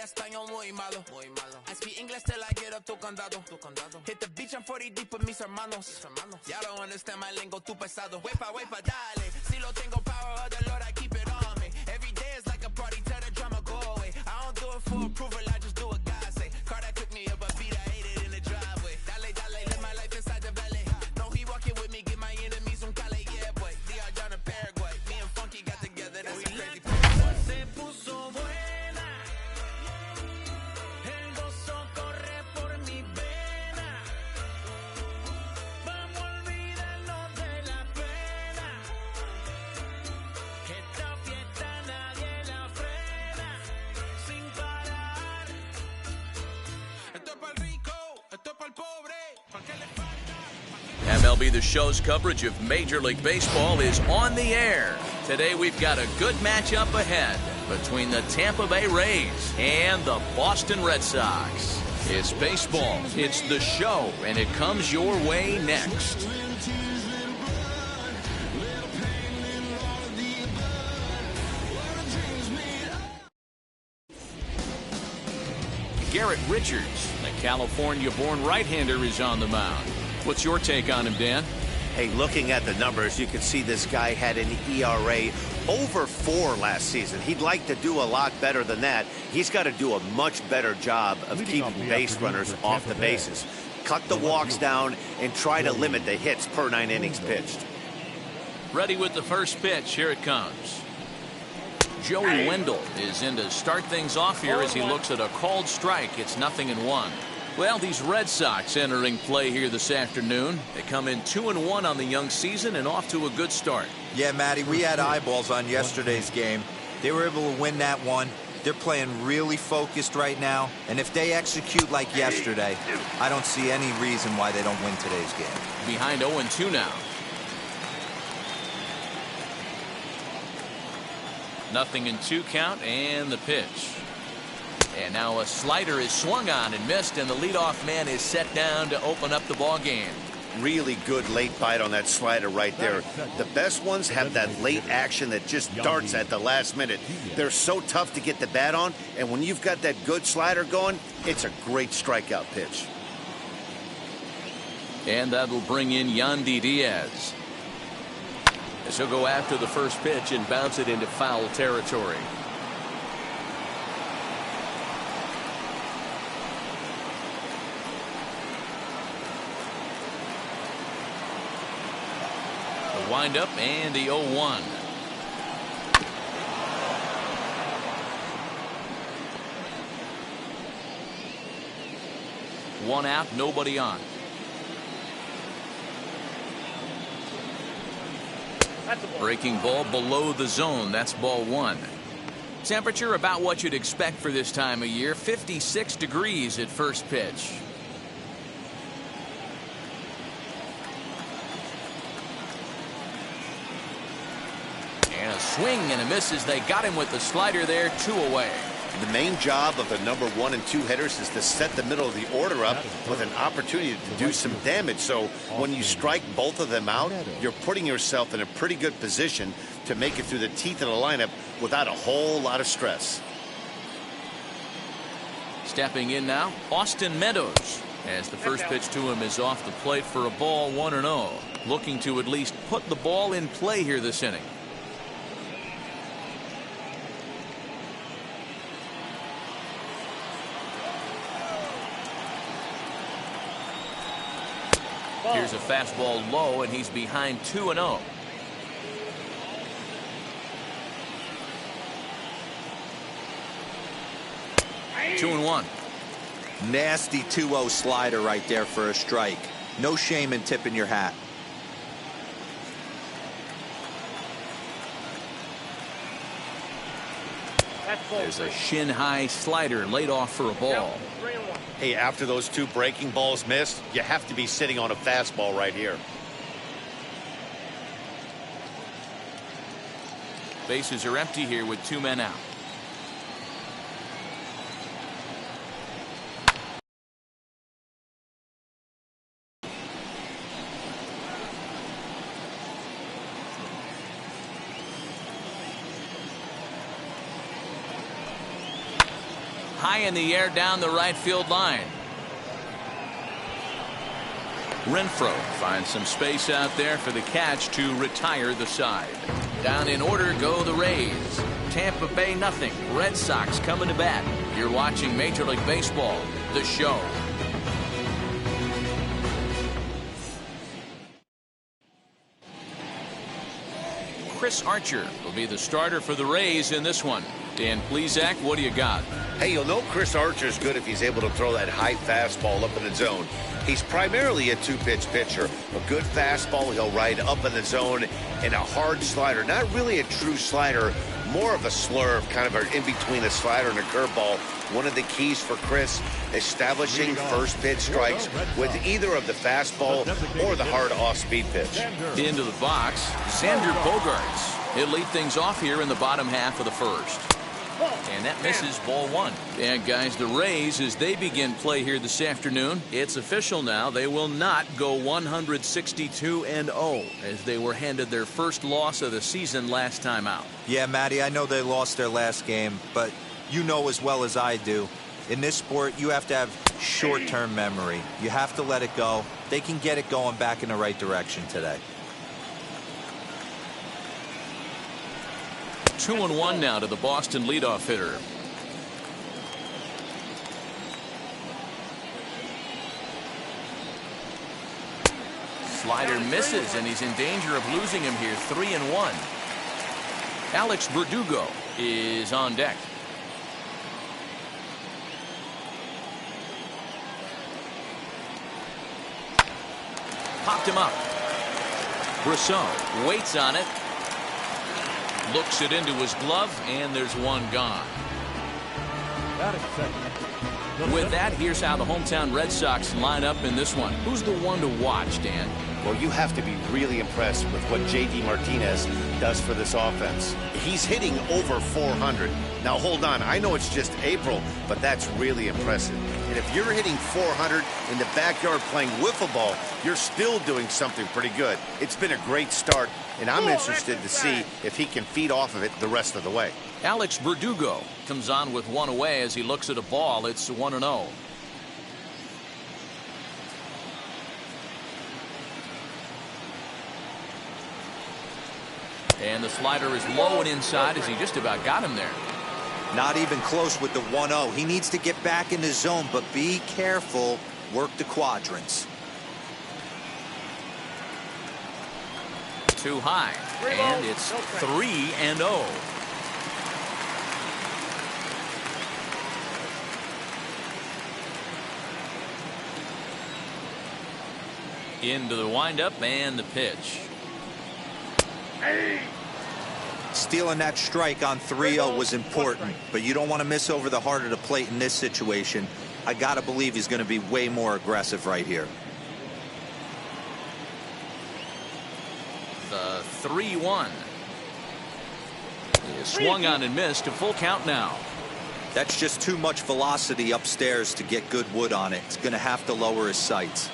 español muy malo. I speak English till I get up tu condado. Hit the beach, I'm 40 deep with mis hermanos. Y'all don't understand my lingo, tu pesado. Wepa, dale. Si lo tengo power of the Lord, I keep it on me. Every day is like a party, tell the drama go away. I don't do it for approval, I just do what God say. Car that cooked me up a beat, I ate it in the driveway. Dale, live my life inside the valley. No, he walking with me, get my enemies on Cali, yeah, boy. D.R. John in Paraguay. Me and Funky got together, that's a crazy part. MLB The Show's coverage of Major League Baseball is on the air. Today we've got a good matchup ahead between the Tampa Bay Rays and the Boston Red Sox. It's baseball, it's The Show, and it comes your way next. Garrett Richards, the California-born right-hander, is on the mound. What's your take on him, Dan? Hey, looking at the numbers, you can see this guy had an ERA over 4 last season. He'd like to do a lot better than that. He's got to do a much better job of keeping base runners off the bases. Cut the walks down and try to limit the hits per 9 innings pitched. Ready with the first pitch. Here it comes. Joey Wendell is in to start things off here as he looks at a called strike. It's 0-1. Well, these Red Sox entering play here this afternoon. They come in 2-1 on the young season and off to a good start. Yeah, Matty, we had eyeballs on yesterday's game. They were able to win that one. They're playing really focused right now, and if they execute like yesterday, I don't see any reason why they don't win today's game. Behind 0-2 now. 0-2 count, and the pitch. And now a slider is swung on and missed, and the leadoff man is set down to open up the ball game. Really good late bite on that slider right there. The best ones have that late action that just darts at the last minute. They're so tough to get the bat on, and when you've got that good slider going, it's a great strikeout pitch. And that'll bring in Yandy Diaz. As he'll go after the first pitch and bounce it into foul territory. Wind up and the 0-1. One out, nobody on. Breaking ball below the zone. That's ball 1. Temperature about what you'd expect for this time of year. 56 degrees at first pitch. Swing and a miss as they got him with the slider there. 2 away. The main job of the number 1 and 2 hitters is to set the middle of the order up with an opportunity to do some damage. So when you strike both of them out, you're putting yourself in a pretty good position to make it through the teeth of the lineup without a whole lot of stress. Stepping in now, Austin Meadows, as the first pitch to him is off the plate for a ball, 1-0. Looking to at least put the ball in play here this inning. Here's a fastball low, and he's behind 2-0. Two and 1. Nasty 2-0 slider right there for a strike. No shame in tipping your hat. There's a shin-high slider laid off for a ball. Hey, after those 2 breaking balls missed, you have to be sitting on a fastball right here. Bases are empty here with 2 men out. High in the air down the right field line. Renfroe finds some space out there for the catch to retire the side. Down in order go the Rays. Tampa Bay nothing. Red Sox coming to bat. You're watching Major League Baseball, The Show. Chris Archer will be the starter for the Rays in this one. Dan Plesac, what do you got? Hey, you'll know Chris Archer's good if he's able to throw that high fastball up in the zone. He's primarily a two-pitch pitcher. A good fastball he'll ride up in the zone, and a hard slider. Not really a true slider, more of a slurve, kind of in between a slider and a curveball. One of the keys for Chris, establishing first pitch strikes with either of the fastball or the hard off-speed pitch. Into the box, Xander Bogaerts. He'll lead things off here in the bottom half of the first. And that misses, ball one. And guys, the Rays, as they begin play here this afternoon, it's official now. They will not go 162-0 as they were handed their first loss of the season last time out. Yeah, Matty, I know they lost their last game, but you know as well as I do, in this sport, you have to have short-term memory. You have to let it go. They can get it going back in the right direction today. 2-1 now to the Boston leadoff hitter. Slider misses, and he's in danger of losing him here. 3-1. Alex Verdugo is on deck. Popped him up. Brisson waits on it. Looks it into his glove, and there's one gone. With that, here's how the hometown Red Sox line up in this one. Who's the one to watch, Dan? Well, you have to be really impressed with what J.D. Martinez does for this offense. He's hitting over 400. Now, hold on. I know it's just April, but that's really impressive. And if you're hitting 400 in the backyard playing wiffle ball, you're still doing something pretty good. It's been a great start, and I'm interested to see if he can feed off of it the rest of the way. Alex Verdugo comes on with one away as he looks at a ball. It's 1-0. And the slider is low and inside as he just about got him there. Not even close with the 1-0. He needs to get back in the zone, but be careful. Work the quadrants. Too high. And it's 3-0. Into the windup and the pitch. Stealing that strike on 3-0 was important, but you don't want to miss over the heart of the plate in this situation. I got to believe he's going to be way more aggressive right here. The 3-1. He swung on and missed. A full count now. That's just too much velocity upstairs to get good wood on it. It's going to have to lower his sights.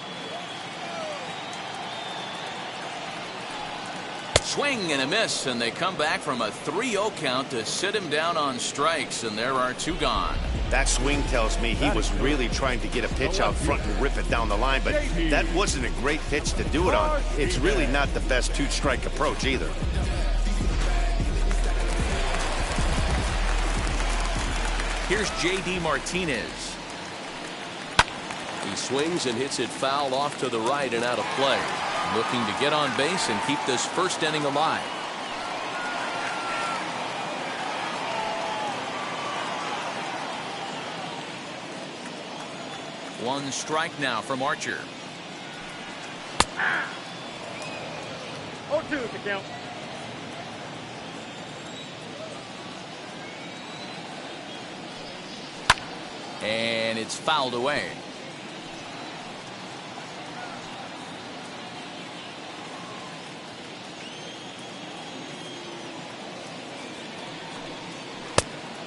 Swing and a miss, and they come back from a 3-0 count to sit him down on strikes, and there are two gone. That swing tells me he was really trying to get a pitch out front and rip it down the line, but that wasn't a great pitch to do it on. It's really not the best two-strike approach either. Here's J.D. Martinez. He swings and hits it foul off to the right and out of play. Looking to get on base and keep this first inning alive. One strike now from Archer. 0-2 to count. And it's fouled away.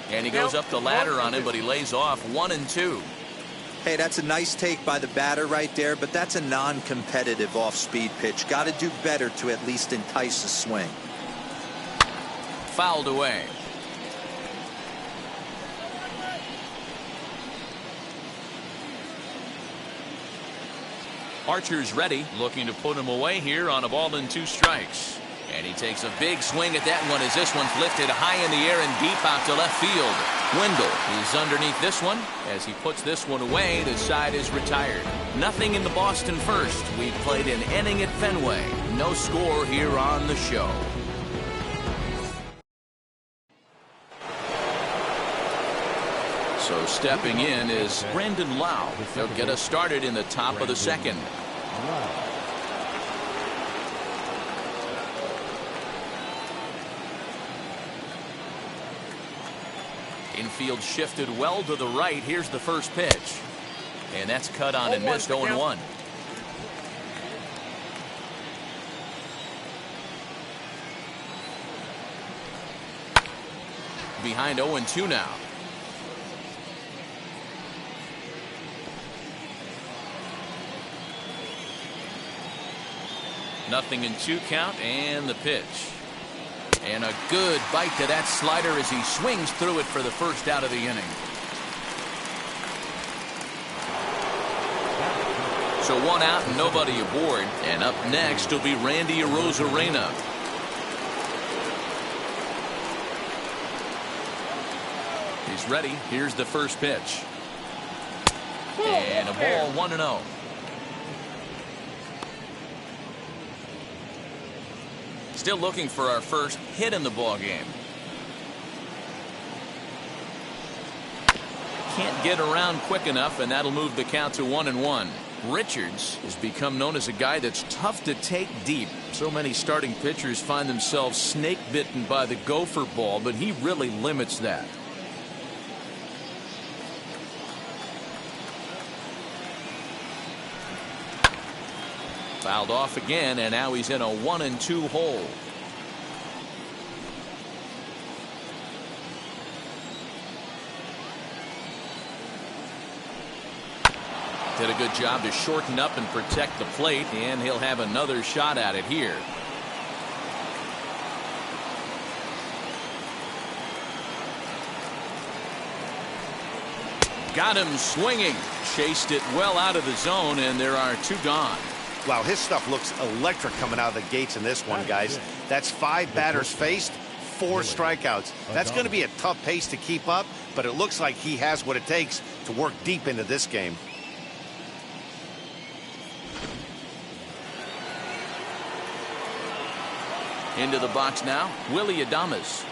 And he goes up the ladder on him, but he lays off 1-2. Hey, that's a nice take by the batter right there, but that's a non-competitive off-speed pitch. Got to do better to at least entice a swing. Fouled away. Archer's ready, looking to put him away here on a ball and 2 strikes. And he takes a big swing at that one as this one's lifted high in the air and deep out to left field. Wendell is underneath this one. As he puts this one away, the side is retired. Nothing in the Boston first. We played an inning at Fenway. No score here on the show. So stepping in is Brandon Lau. He'll get us started in the top of the second. Infield shifted well to the right. Here's the first pitch. And that's cut on and missed 0-1. Behind 0-2 now. Nothing in 2 count, and the pitch. And a good bite to that slider as he swings through it for the first out of the inning. So 1 out and nobody aboard. And up next will be Randy Arozarena. He's ready. Here's the first pitch. And a ball 1-0. Still looking for our first hit in the ball game. Can't get around quick enough, and that'll move the count to 1-1. Richards has become known as a guy that's tough to take deep. So many starting pitchers find themselves snake bitten by the gopher ball, but he really limits that. Fouled off again, and now he's in a 1-2 hole. Did a good job to shorten up and protect the plate, and he'll have another shot at it here. Got him swinging. Chased it well out of the zone, and there are 2 gone. Wow, his stuff looks electric coming out of the gates in this one, guys. That's 5 batters faced, 4 strikeouts. That's going to be a tough pace to keep up, but it looks like he has what it takes to work deep into this game. Into the box now, Willie Adames.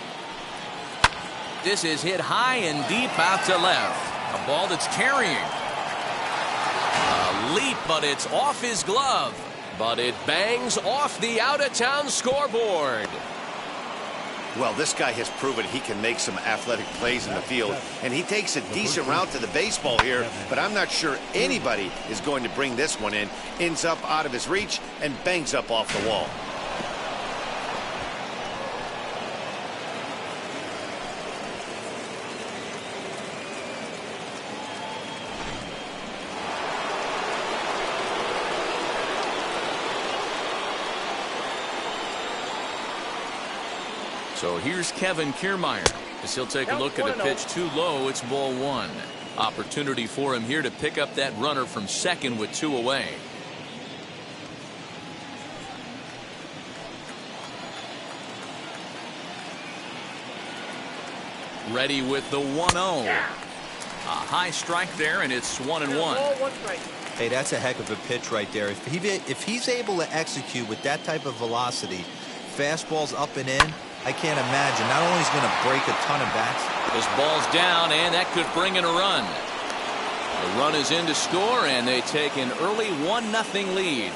This is hit high and deep out to left. A ball that's carrying. A leap, but it's off his glove. But it bangs off the out-of-town scoreboard. Well, this guy has proven he can make some athletic plays in the field, and he takes a decent route to the baseball here, but I'm not sure anybody is going to bring this one in. Ends up out of his reach and bangs up off the wall. So here's Kevin Kiermaier as he'll take a look at a pitch too low. It's ball 1. Opportunity for him here to pick up that runner from second with 2 away. Ready with the 1-0. A high strike there, and it's 1-1. Hey, that's a heck of a pitch right there. If he's able to execute with that type of velocity, fastballs up and in, I can't imagine. Not only is he going to break a ton of bats. This ball's down, and that could bring in a run. The run is in to score, and they take an early 1-0 lead.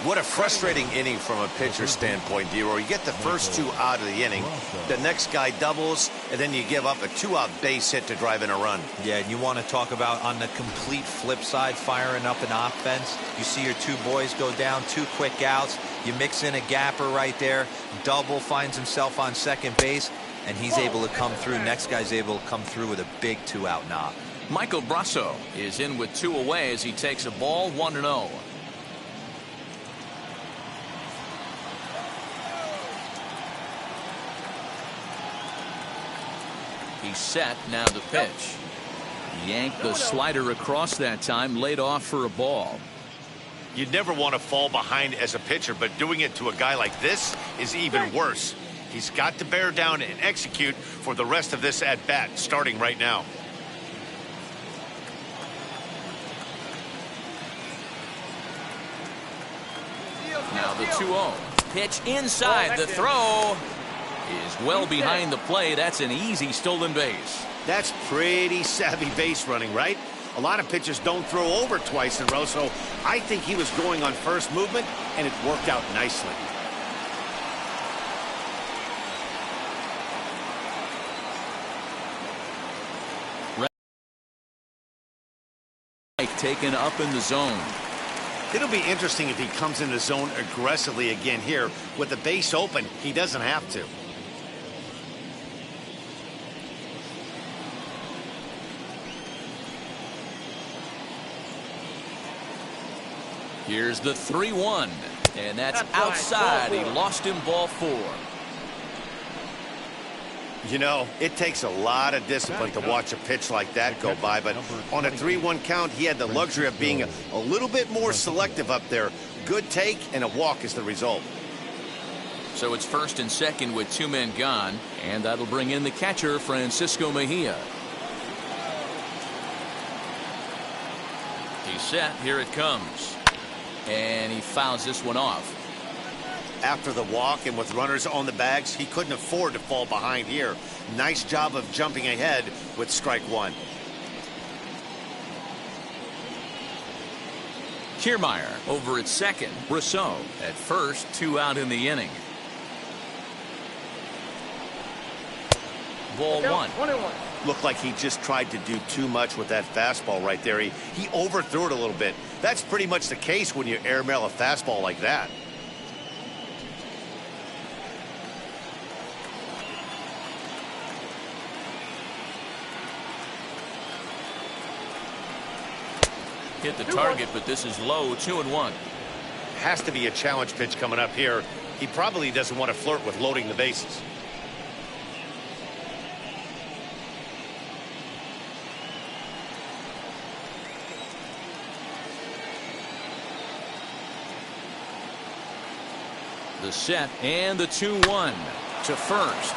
What a frustrating inning from a pitcher standpoint, D-Roy. You get the first 2 out of the inning. The next guy doubles, and then you give up a 2-out base hit to drive in a run. Yeah, and you want to talk about on the complete flip side, firing up an offense. You see your 2 boys go down, 2 quick outs. You mix in a gapper right there. Double, finds himself on second base, and he's able to come through. Next guy's able to come through with a big 2-out knock. Michael Brasso is in with 2 away as he takes a ball 1-0. He's set. Now the pitch. Yanked the slider across that time, laid off for a ball. You'd never want to fall behind as a pitcher, but doing it to a guy like this is even worse. He's got to bear down and execute for the rest of this at-bat, starting right now. Now the 2-0. Pitch inside. The throw is well behind the play. That's an easy stolen base. That's pretty savvy base running, right? A lot of pitchers don't throw over twice in a row, so I think he was going on first movement, and it worked out nicely. Taken up in the zone. It'll be interesting if he comes in the zone aggressively again here. With the base open, he doesn't have to. Here's the 3-1, and that's outside. He lost him ball 4. You know, it takes a lot of discipline to watch a pitch like that go by, but on a 3-1 count, he had the luxury of being a little bit more selective up there. Good take, and a walk is the result. So it's first and second with 2 men gone, and that'll bring in the catcher, Francisco Mejia. He's set. Here it comes. And he fouls this one off. After the walk and with runners on the bags, he couldn't afford to fall behind here. Nice job of jumping ahead with strike 1. Kiermaier over at second. Rousseau at first. 2 out in the inning. Ball 1. Looked like he just tried to do too much with that fastball right there. He overthrew it a little bit. That's pretty much the case when you airmail a fastball like that. Hit the target, but this is low. 2-1. Has to be a challenge pitch coming up here. He probably doesn't want to flirt with loading the bases. The set and the 2-1 to first.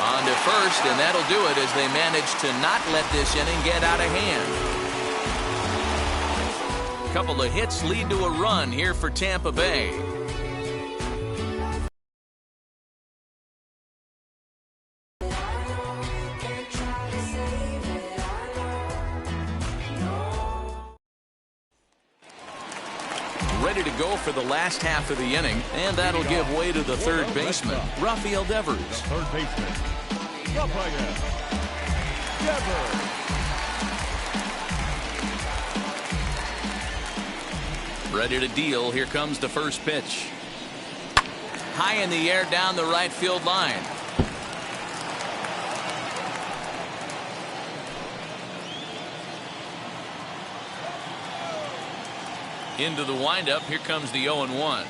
On to first, and that'll do it as they manage to not let this inning get out of hand. A couple of hits lead to a run here for Tampa Bay. Ready to go for the last half of the inning, and that'll give way to the third baseman, Rafael Devers. Third baseman, Rafael Devers. Ready to deal. Here comes the first pitch. High in the air down the right field line. Into the windup. Here comes the 0-1.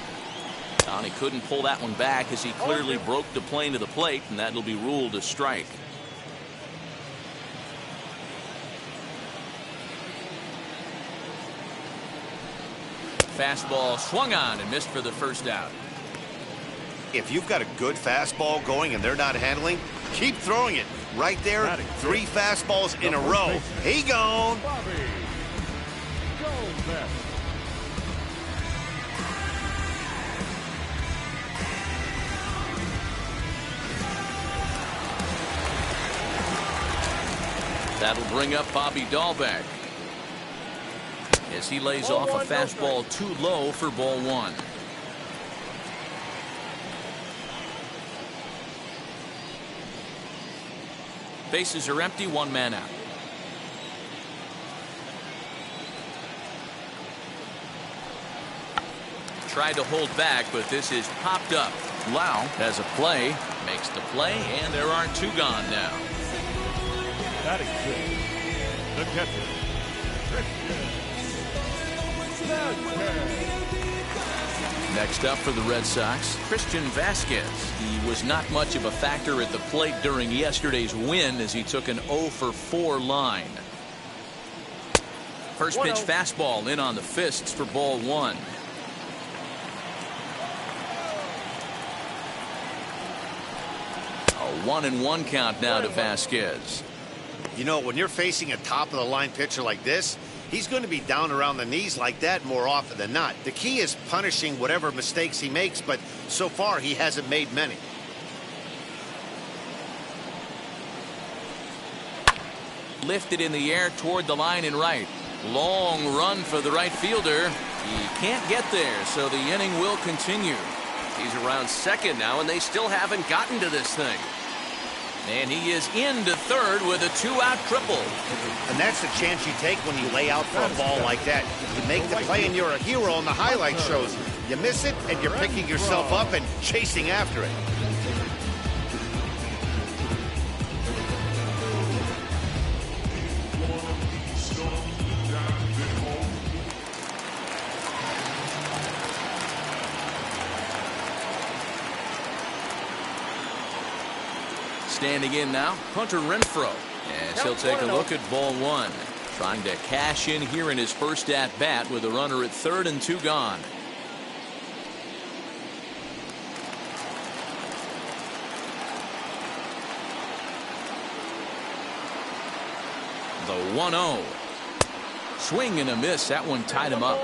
And he couldn't pull that one back as he clearly broke the plane to the plate, and that'll be ruled a strike. Fastball swung on and missed for the first out. If you've got a good fastball going and they're not handling, keep throwing it. Right there, 3 fastballs in a row. He gone. That'll bring up Bobby Dahlbeck as he lays off a fastball too low for ball 1. Bases are empty, 1 man out. Tried to hold back, but this is popped up. Lau has a play, makes the play, and there are 2 gone now. That is good. The catcher, Christian. Next up for the Red Sox, Christian Vasquez. He was not much of a factor at the plate during yesterday's win as he took an 0 for 4 line. First pitch fastball in on the fists for ball 1. A 1-1 count now to Vasquez. You know, when you're facing a top-of-the-line pitcher like this, he's going to be down around the knees like that more often than not. The key is punishing whatever mistakes he makes, but so far he hasn't made many. Lifted in the air toward the line and right. Long run for the right fielder. He can't get there, so the inning will continue. He's around second now, and they still haven't gotten to this thing. And he is into third with a 2-out triple. And that's the chance you take when you lay out for a ball like that. You make the play and you're a hero on the highlight shows. You miss it and you're picking yourself up and chasing after it. Standing in now, Hunter Renfroe, as he'll take a look at ball 1. Trying to cash in here in his first at-bat with a runner at third and 2 gone. The 1-0. Swing and a miss. That one tied him up.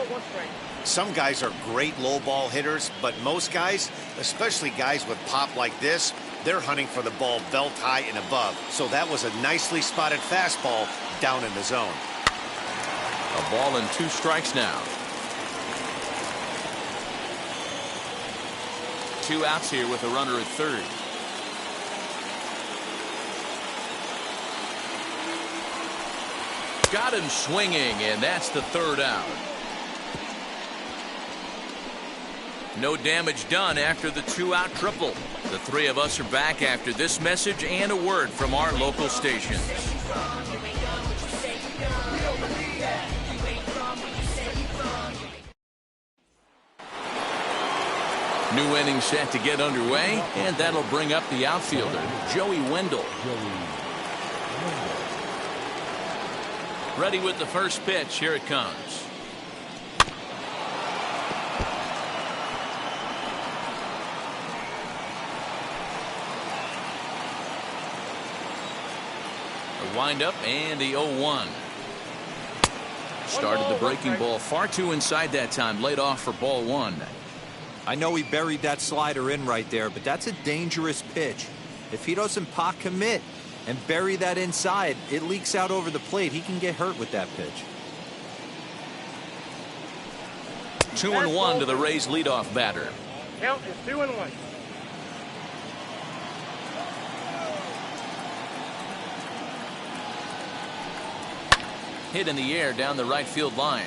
Some guys are great low ball hitters, but most guys, especially guys with pop like this, they're hunting for the ball belt high and above. So that was a nicely spotted fastball down in the zone. A ball and 2 strikes now. 2 outs here with a runner at third. Got him swinging, and that's the 3rd out. No damage done after the 2-out triple. The 3 of us are back after this message and a word from our local stations. New inning set to get underway, and that'll bring up the outfielder, Joey Wendell. Ready with the first pitch. Here it comes. Wind up and the 0-1. Started the breaking ball far too inside that time. Laid off for ball 1. I know he buried that slider in right there, but that's a dangerous pitch. If he doesn't pot commit and bury that inside, it leaks out over the plate. He can get hurt with that pitch. 2-1 to the Rays leadoff batter. Count is 2-1. Hit in the air down the right field line.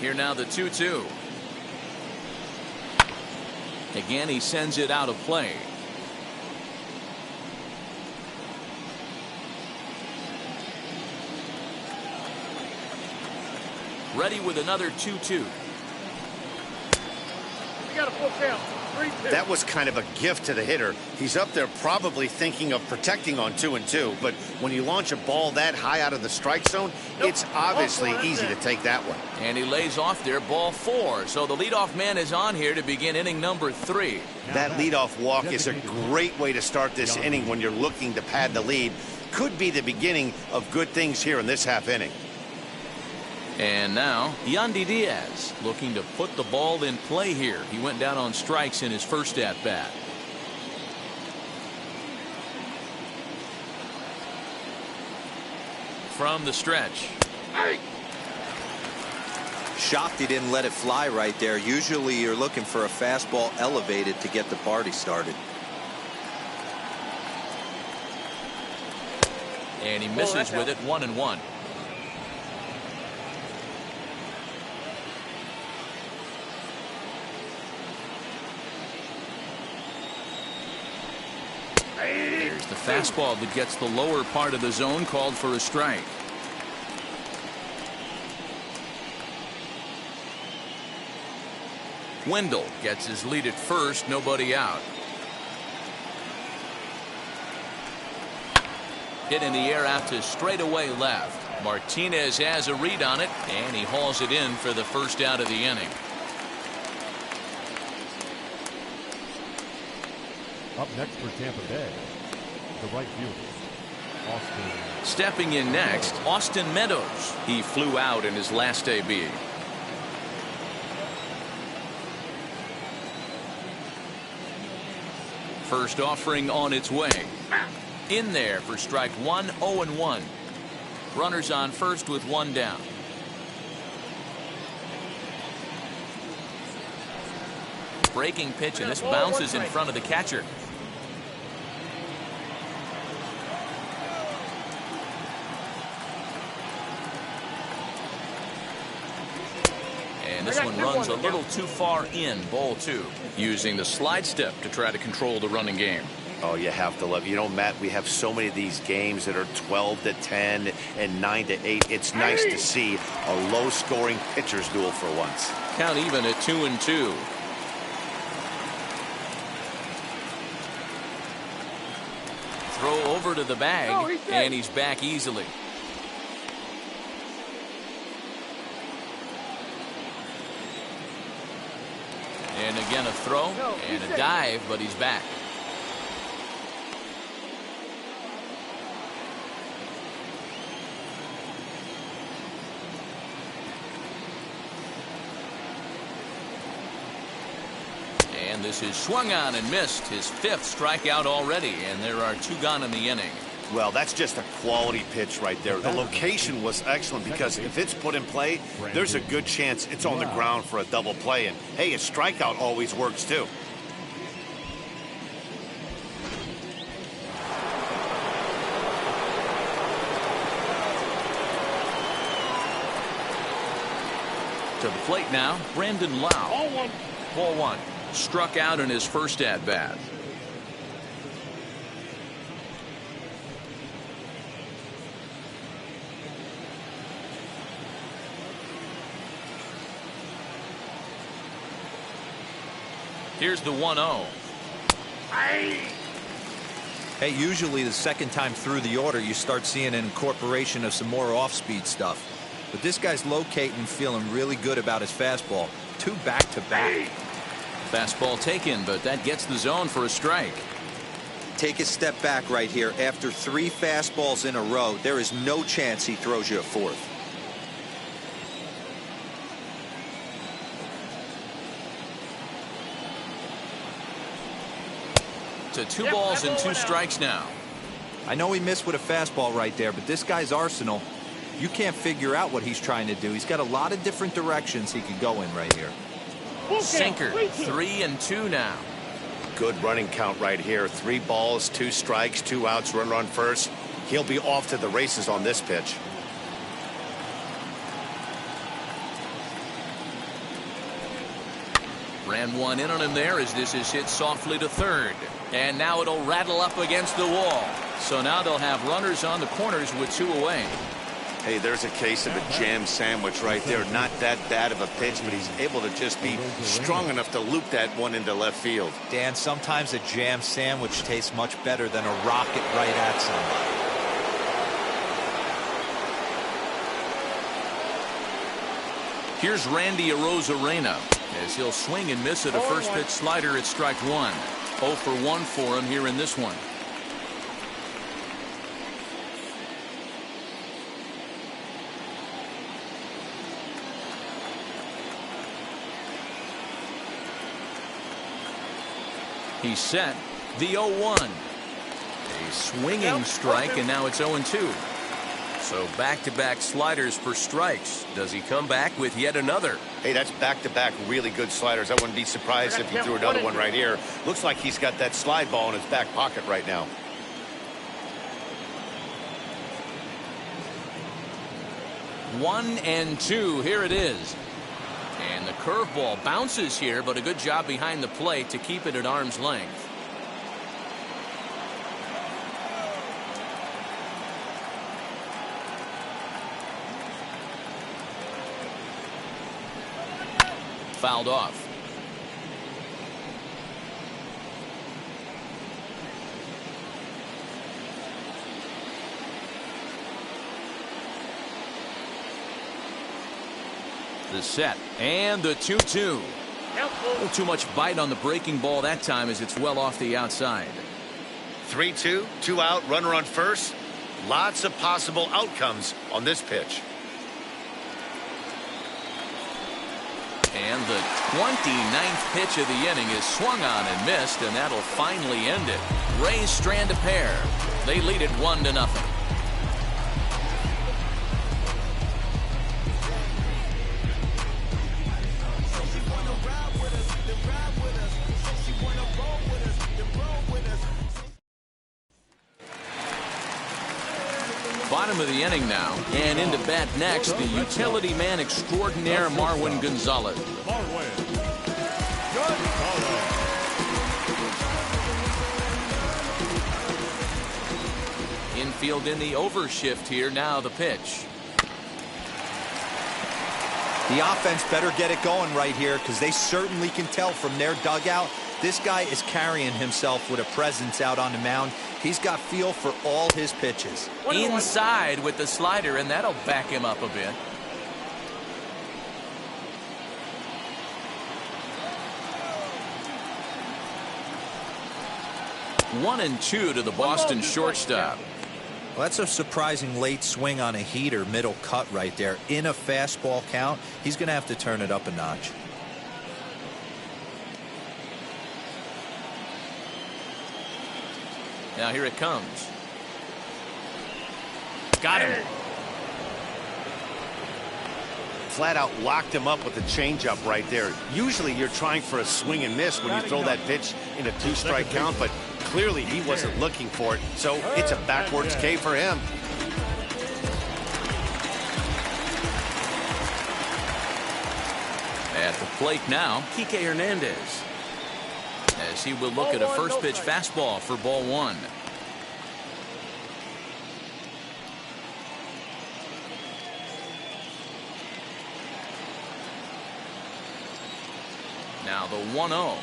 Here now the 2-2. Again, he sends it out of play. Ready with another 2-2. We got a full count. 3-2. That was kind of a gift to the hitter. He's up there probably thinking of protecting on 2-2, but when you launch a ball that high out of the strike zone, it's obviously easy to take that one. And he lays off there, ball 4. So the leadoff man is on here to begin inning number 3. That leadoff walk is a great way to start this inning when you're looking to pad the lead. Could be the beginning of good things here in this half inning. And now Yandy Diaz looking to put the ball in play here. He went down on strikes in his first at bat. From the stretch. Shocked he didn't let it fly right there. Usually you're looking for a fastball elevated to get the party started. And he misses with it. 1-1. Here's the fastball that gets the lower part of the zone called for a strike. Wendell gets his lead at first, nobody out. Hit in the air out to straightaway left. Martinez has a read on it, and he hauls it in for the first out of the inning. Up next for Tampa Bay, the right fielder, Austin. Stepping in next, Austin Meadows. He flew out in his last AB. First offering on its way. In there for strike one, 0-1. Runners on first with one down. Breaking pitch, and this bounces in front of the catcher. And this one runs a little too far in, ball two. Using the slide step to try to control the running game. Oh, you have to love. You know, Matt, we have so many of these games that are 12-10 and 9-8. It's nice to see a low-scoring pitcher's duel for once. Count even at 2-2. Throw over to the bag, and he's back easily. And again a throw and a dive, but he's back. And this is swung on and missed, his fifth strikeout already, and there are two gone in the inning. Well, that's just a quality pitch right there. The location was excellent because if it's put in play, there's a good chance it's on the ground for a double play. And, hey, a strikeout always works, too. To the plate now, Brandon Lau. Ball one. Struck out in his first at-bat. Here's the 1-0. Hey, usually the second time through the order you start seeing an incorporation of some more off-speed stuff. But this guy's locating, feeling really good about his fastball. Two back-to-back. Fastball taken, but that gets the zone for a strike. Take a step back right here. After three fastballs in a row, there is no chance he throws you a fourth. To 2 balls and 2 strikes now. I know he missed with a fastball right there, but this guy's arsenal, you can't figure out what he's trying to do. He's got a lot of different directions he could go in right here. Sinker, 3-2 now. Good running count right here. 3 balls, 2 strikes, 2 outs, runner on first. He'll be off to the races on this pitch. Ran one in on him there as this is hit softly to third. And now it'll rattle up against the wall. So now they'll have runners on the corners with 2 away. Hey, there's a case of a jam sandwich right there. Not that bad of a pitch, but he's able to just be strong enough to loop that one into left field. Dan, sometimes a jam sandwich tastes much better than a rocket right at somebody. Here's Randy Arozarena as he'll swing and miss at a first pitch slider at strike 1. 0 for 1 for him here in this one. He's set. The 0-1. A swinging strike, and now it's 0-2. So back-to-back sliders for strikes. Does he come back with yet another? Hey, that's back-to-back really good sliders. I wouldn't be surprised if he threw another one right here. Looks like he's got that slide ball in his back pocket right now. One and two. Here it is. And the curveball bounces here, but a good job behind the plate to keep it at arm's length. fouled off. The set and the 2-2. A little too much bite on the breaking ball that time as it's well off the outside. 3-2, 2 out, runner on first. Lots of possible outcomes on this pitch. And the 29th pitch of the inning is swung on and missed, and that'll finally end it. Rays strand a pair. They lead it 1-0. Bottom of the inning now, and into bat next, the utility man extraordinaire Marwin Gonzalez. Infield in the overshift here. Now the pitch. The offense better get it going right here, because they certainly can tell from their dugout this guy is carrying himself with a presence out on the mound. He's got feel for all his pitches. Inside with the slider, and that'll back him up a bit. One and two to the Boston shortstop. Well, that's a surprising late swing on a heater, middle cut right there. In a fastball count, he's going to have to turn it up a notch. Now here it comes. Got him. Flat out locked him up with a changeup right there. Usually you're trying for a swing and miss when you throw that pitch in a 2-strike count, but clearly he wasn't looking for it, so it's a backwards K for him. At the plate now, Kike Hernandez, as he will look at a first pitch fastball for ball one. Now the 1-0.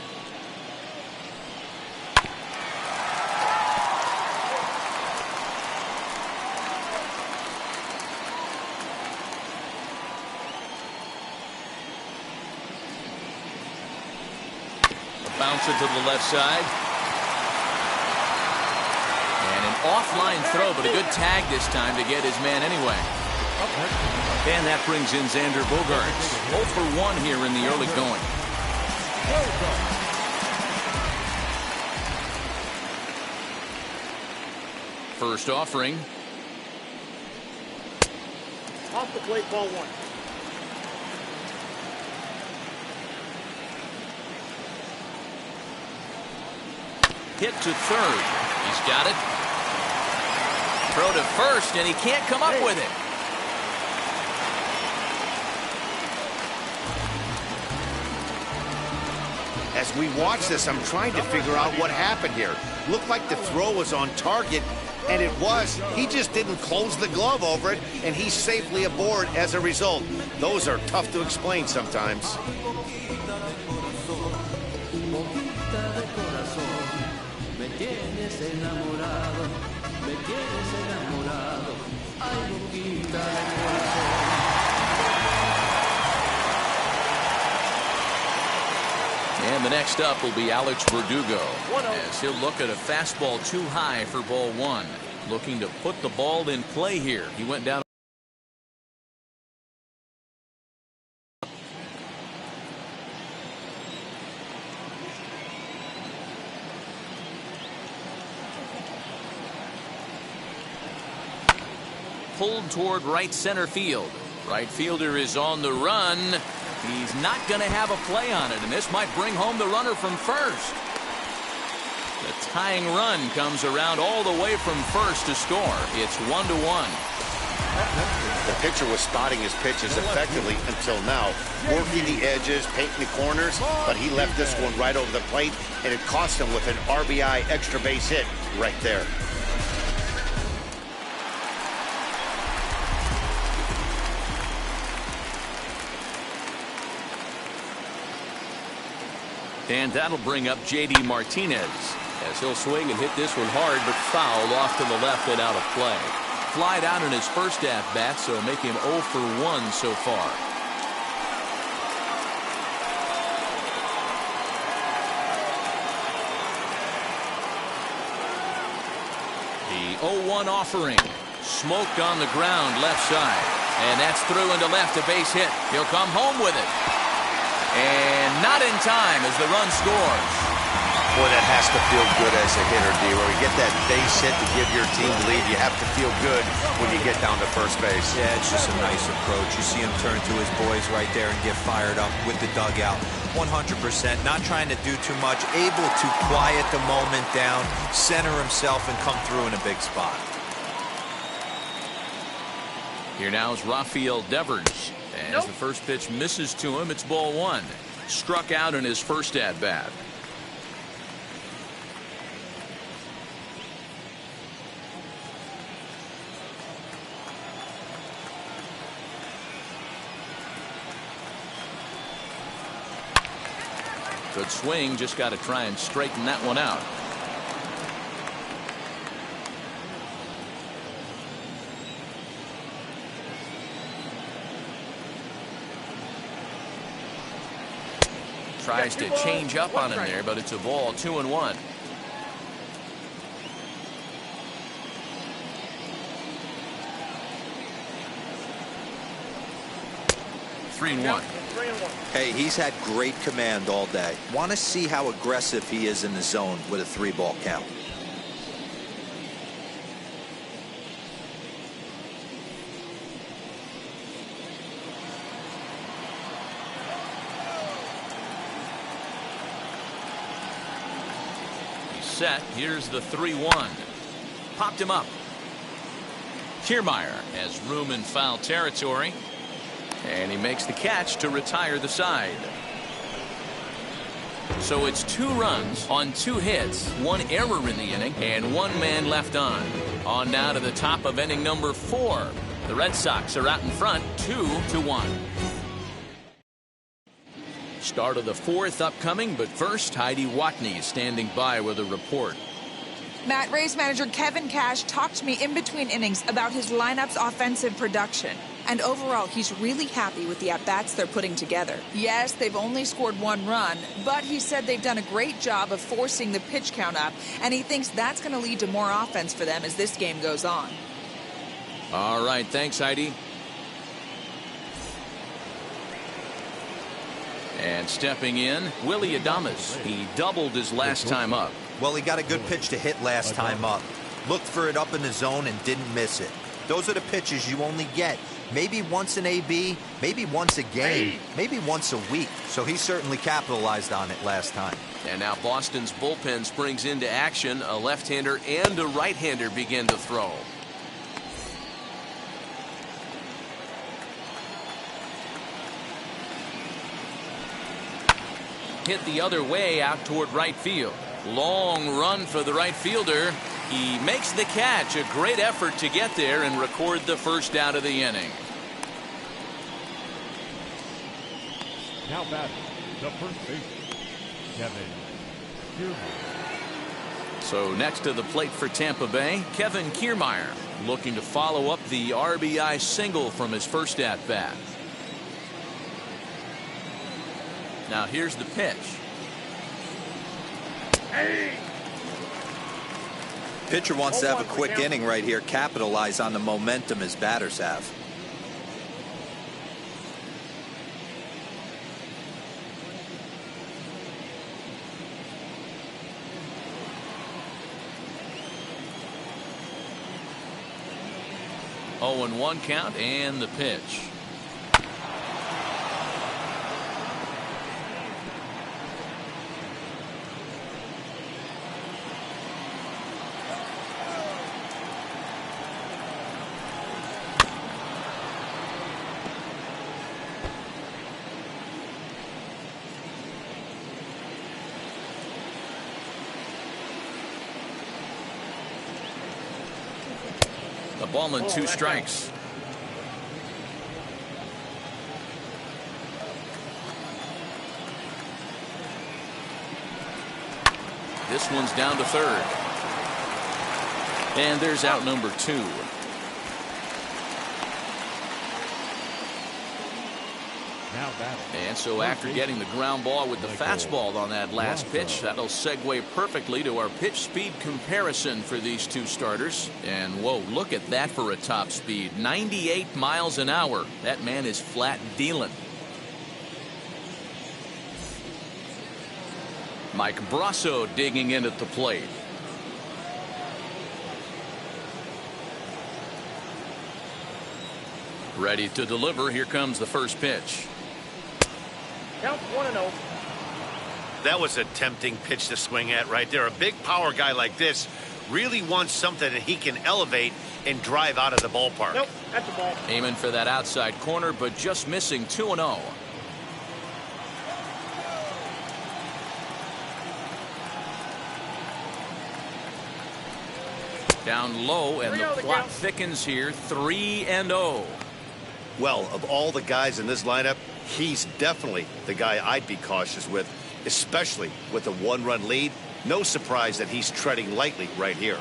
Bounce it to the left side. And an offline throw, but a good tag this time to get his man anyway. And that brings in Xander Bogaerts. 0 for 1 here in the early going. First offering. Off the plate, ball one. Hit to third. He's got it. Throw to first, and he can't come up with it. As we watch this, I'm trying to figure out what happened here. Looked like the throw was on target, and it was. He just didn't close the glove over it, and he's safely aboard as a result. Those are tough to explain sometimes. And the next up will be Alex Verdugo, as he'll look at a fastball too high for ball one. Looking to put the ball in play here. He went down. Pulled toward right center field. Right fielder is on the run. He's not going to have a play on it, and this might bring home the runner from first. The tying run comes around all the way from first to score. It's 1-1. The pitcher was spotting his pitches effectively until now, working the edges, painting the corners, but he left this one right over the plate, and it cost him with an RBI extra base hit right there. And that'll bring up J.D. Martinez. As he'll swing and hit this one hard, but fouled off to the left and out of play. Flied out in his first at-bat, so make him 0 for 1 so far. The 0-1 offering. Smoked on the ground left side. And that's through into left, a base hit. He'll come home with it. And not in time as the run scores. Boy, that has to feel good as a hitter, D. Where you get that base hit to give your team the lead, you have to feel good when you get down to first base. Yeah, it's just a nice approach. You see him turn to his boys right there and get fired up with the dugout. 100%, not trying to do too much, able to quiet the moment down, center himself, and come through in a big spot. Here now is Rafael Devers. As the first pitch misses to him, it's ball 1. Struck out in his first at-bat. Good swing, just got to try and straighten that one out. Tries to change up on him there, but it's a ball, 2-1. Three and one. Hey, he's had great command all day. Want to see how aggressive he is in the zone with a 3-ball count. He's set. Here's the 3-1. Popped him up. Kiermaier has room in foul territory. And he makes the catch to retire the side. So it's 2 runs on 2 hits, 1 error in the inning, and 1 man left on. On now to the top of inning number 4. The Red Sox are out in front, 2-1. Start of the 4th upcoming, but first, Heidi Watney is standing by with a report. Matt, Rays manager Kevin Cash talked to me in between innings about his lineup's offensive production. And overall, he's really happy with the at-bats they're putting together. Yes, they've only scored 1 run, but he said they've done a great job of forcing the pitch count up, and he thinks that's going to lead to more offense for them as this game goes on. All right, thanks, Heidi. And stepping in, Willie Adames. He doubled his last time up. Well, he got a good pitch to hit last time up. Looked for it up in the zone and didn't miss it. Those are the pitches you only get maybe once an AB, maybe once a game, maybe once a week. So he certainly capitalized on it last time. And now Boston's bullpen springs into action. A left-hander and a right-hander begin to throw. Hit the other way out toward right field. Long run for the right fielder. He makes the catch. A great effort to get there and record the first out of the inning. Now batting, the first baseman, Kevin Kiermaier. So next to the plate for Tampa Bay, Kevin Kiermaier looking to follow up the RBI single from his first at-bat. Now here's the pitch. Pitcher wants to have a quick inning right here, capitalize on the momentum his batters have. Oh, and 1 count and the pitch. A ball and 2 strikes. This one's down to third. And there's out number 2. Now batting. And so after getting the ground ball with the fastball on that last pitch, that'll segue perfectly to our pitch speed comparison for these two starters. And whoa, look at that for a top speed. 98 miles an hour. That man is flat dealing. Mike Brasso digging in at the plate. Ready to deliver. Here comes the first pitch. Count 1-0. That was a tempting pitch to swing at right there. A big power guy like this really wants something that he can elevate and drive out of the ballpark. Nope, that's a ball. Aiming for that outside corner, but just missing 2-0. Down low, and the plot thickens here. 3-0. Well, of all the guys in this lineup, he's definitely the guy I'd be cautious with, especially with a 1-run lead. No surprise that he's treading lightly right here.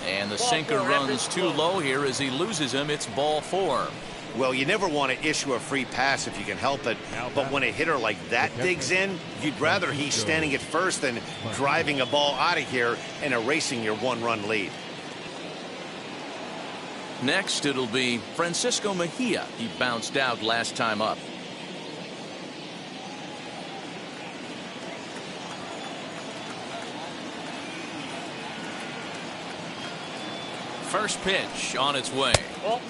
And the sinker runs too low here as he loses him. It's ball 4. Well, you never want to issue a free pass if you can help it, but when a hitter like that digs in, you'd rather he's standing at first than driving a ball out of here and erasing your 1-run lead. Next, it'll be Francisco Mejia. He bounced out last time up. First pitch on its way. Ball.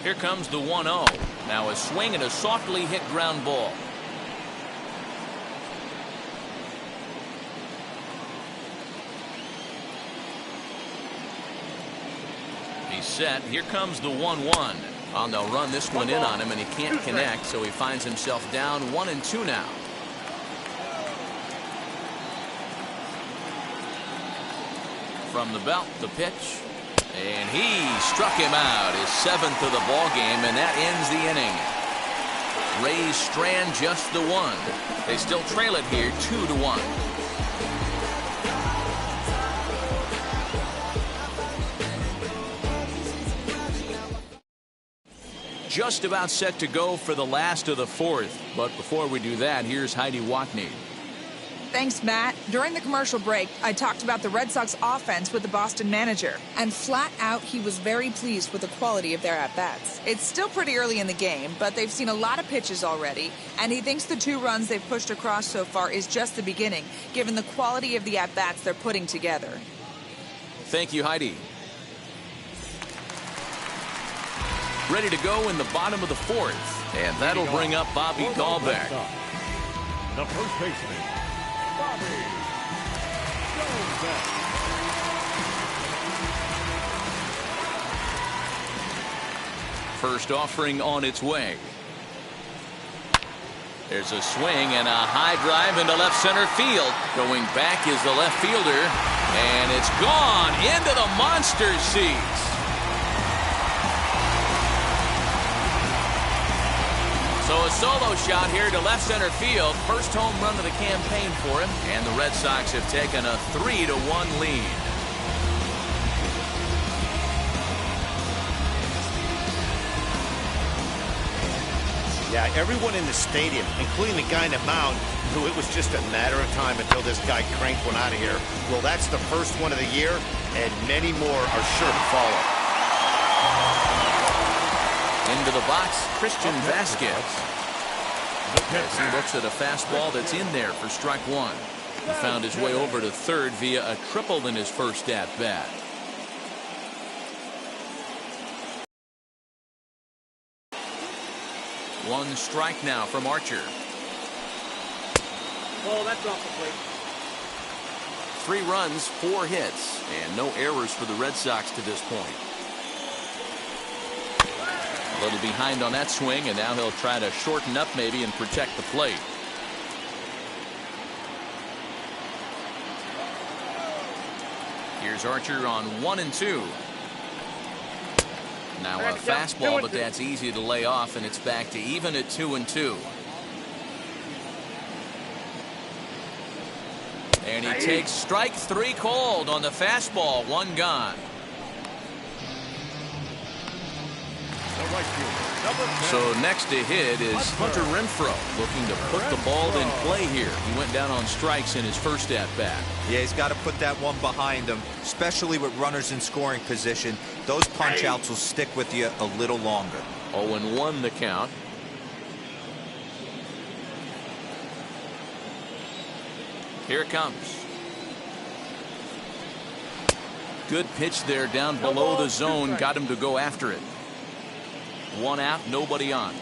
Here comes the 1-0. Now a swing and a softly hit ground ball. He's set. Here comes the 1-1. On they'll run this one in on him, and he can't connect, so he finds himself down 1-2 now. From the belt, the pitch. And he struck him out, his 7th of the ball game, and that ends the inning. Rays strand just the 1. They still trail it here 2-1. Just about set to go for the last of the 4th. But before we do that, here's Heidi Watney. Thanks, Matt. During the commercial break, I talked about the Red Sox offense with the Boston manager, and flat out, he was very pleased with the quality of their at-bats. It's still pretty early in the game, but they've seen a lot of pitches already, and he thinks the 2 runs they've pushed across so far is just the beginning, given the quality of the at-bats they're putting together. Thank you, Heidi. Ready to go in the bottom of the 4th, and that'll bring up Bobby Dahlbeck. The first baseman, Bobby Dahlbeck. First offering on its way. There's a swing and a high drive into left center field. Going back is the left fielder, and it's gone into the monster seats. So a solo shot here to left center field. First home run of the campaign for him. And the Red Sox have taken a 3-1 lead. Yeah, everyone in the stadium, including the guy in the mound, knew it was just a matter of time until this guy cranked one out of here. Well, that's the first one of the year, and many more are sure to follow. Into the box, Christian Vasquez. As he looks at a fastball that's in there for strike 1. He found his way over to third via a triple in his first at-bat. One strike now from Archer. Ball, that's off the plate. 3 runs, 4 hits, and no errors for the Red Sox to this point. A little behind on that swing, and now he'll try to shorten up maybe and protect the plate. Here's Archer on 1-2. Now a fastball, but that's easy to lay off, and it's back to even at 2-2. And he takes strike 3 called on the fastball. 1 gone. So next to hit is Hunter Renfroe, looking to put the ball in play here. He went down on strikes in his first at-bat. Yeah, he's got to put that one behind him, especially with runners in scoring position. Those punch-outs will stick with you a little longer. 0-1 the count. Here it comes. Good pitch there down below the zone. Got him to go after it. 1 out, nobody on.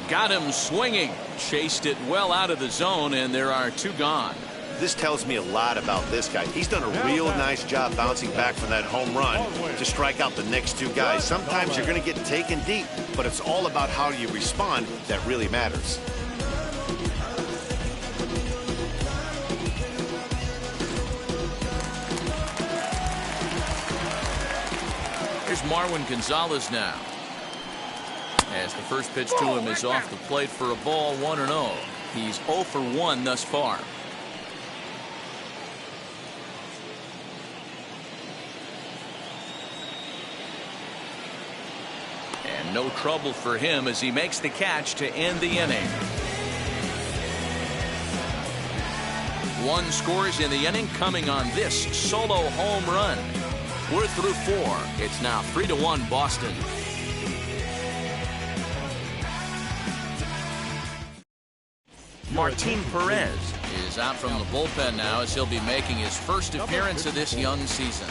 Got him swinging. Chased it well out of the zone, and there are 2 gone. This tells me a lot about this guy. He's done a real nice job bouncing back from that home run to strike out the next 2 guys. Sometimes you're going to get taken deep, but it's all about how you respond that really matters. Here's Marwin Gonzalez now. As the first pitch to him is off the plate for a ball, 1-0. He's 0 for 1 thus far. And no trouble for him as he makes the catch to end the inning. 1 scores in the inning, coming on this solo home run. We're through 4. It's now 3-1 Boston. Martin Perez is out from the bullpen now as he'll be making his first appearance of this young season.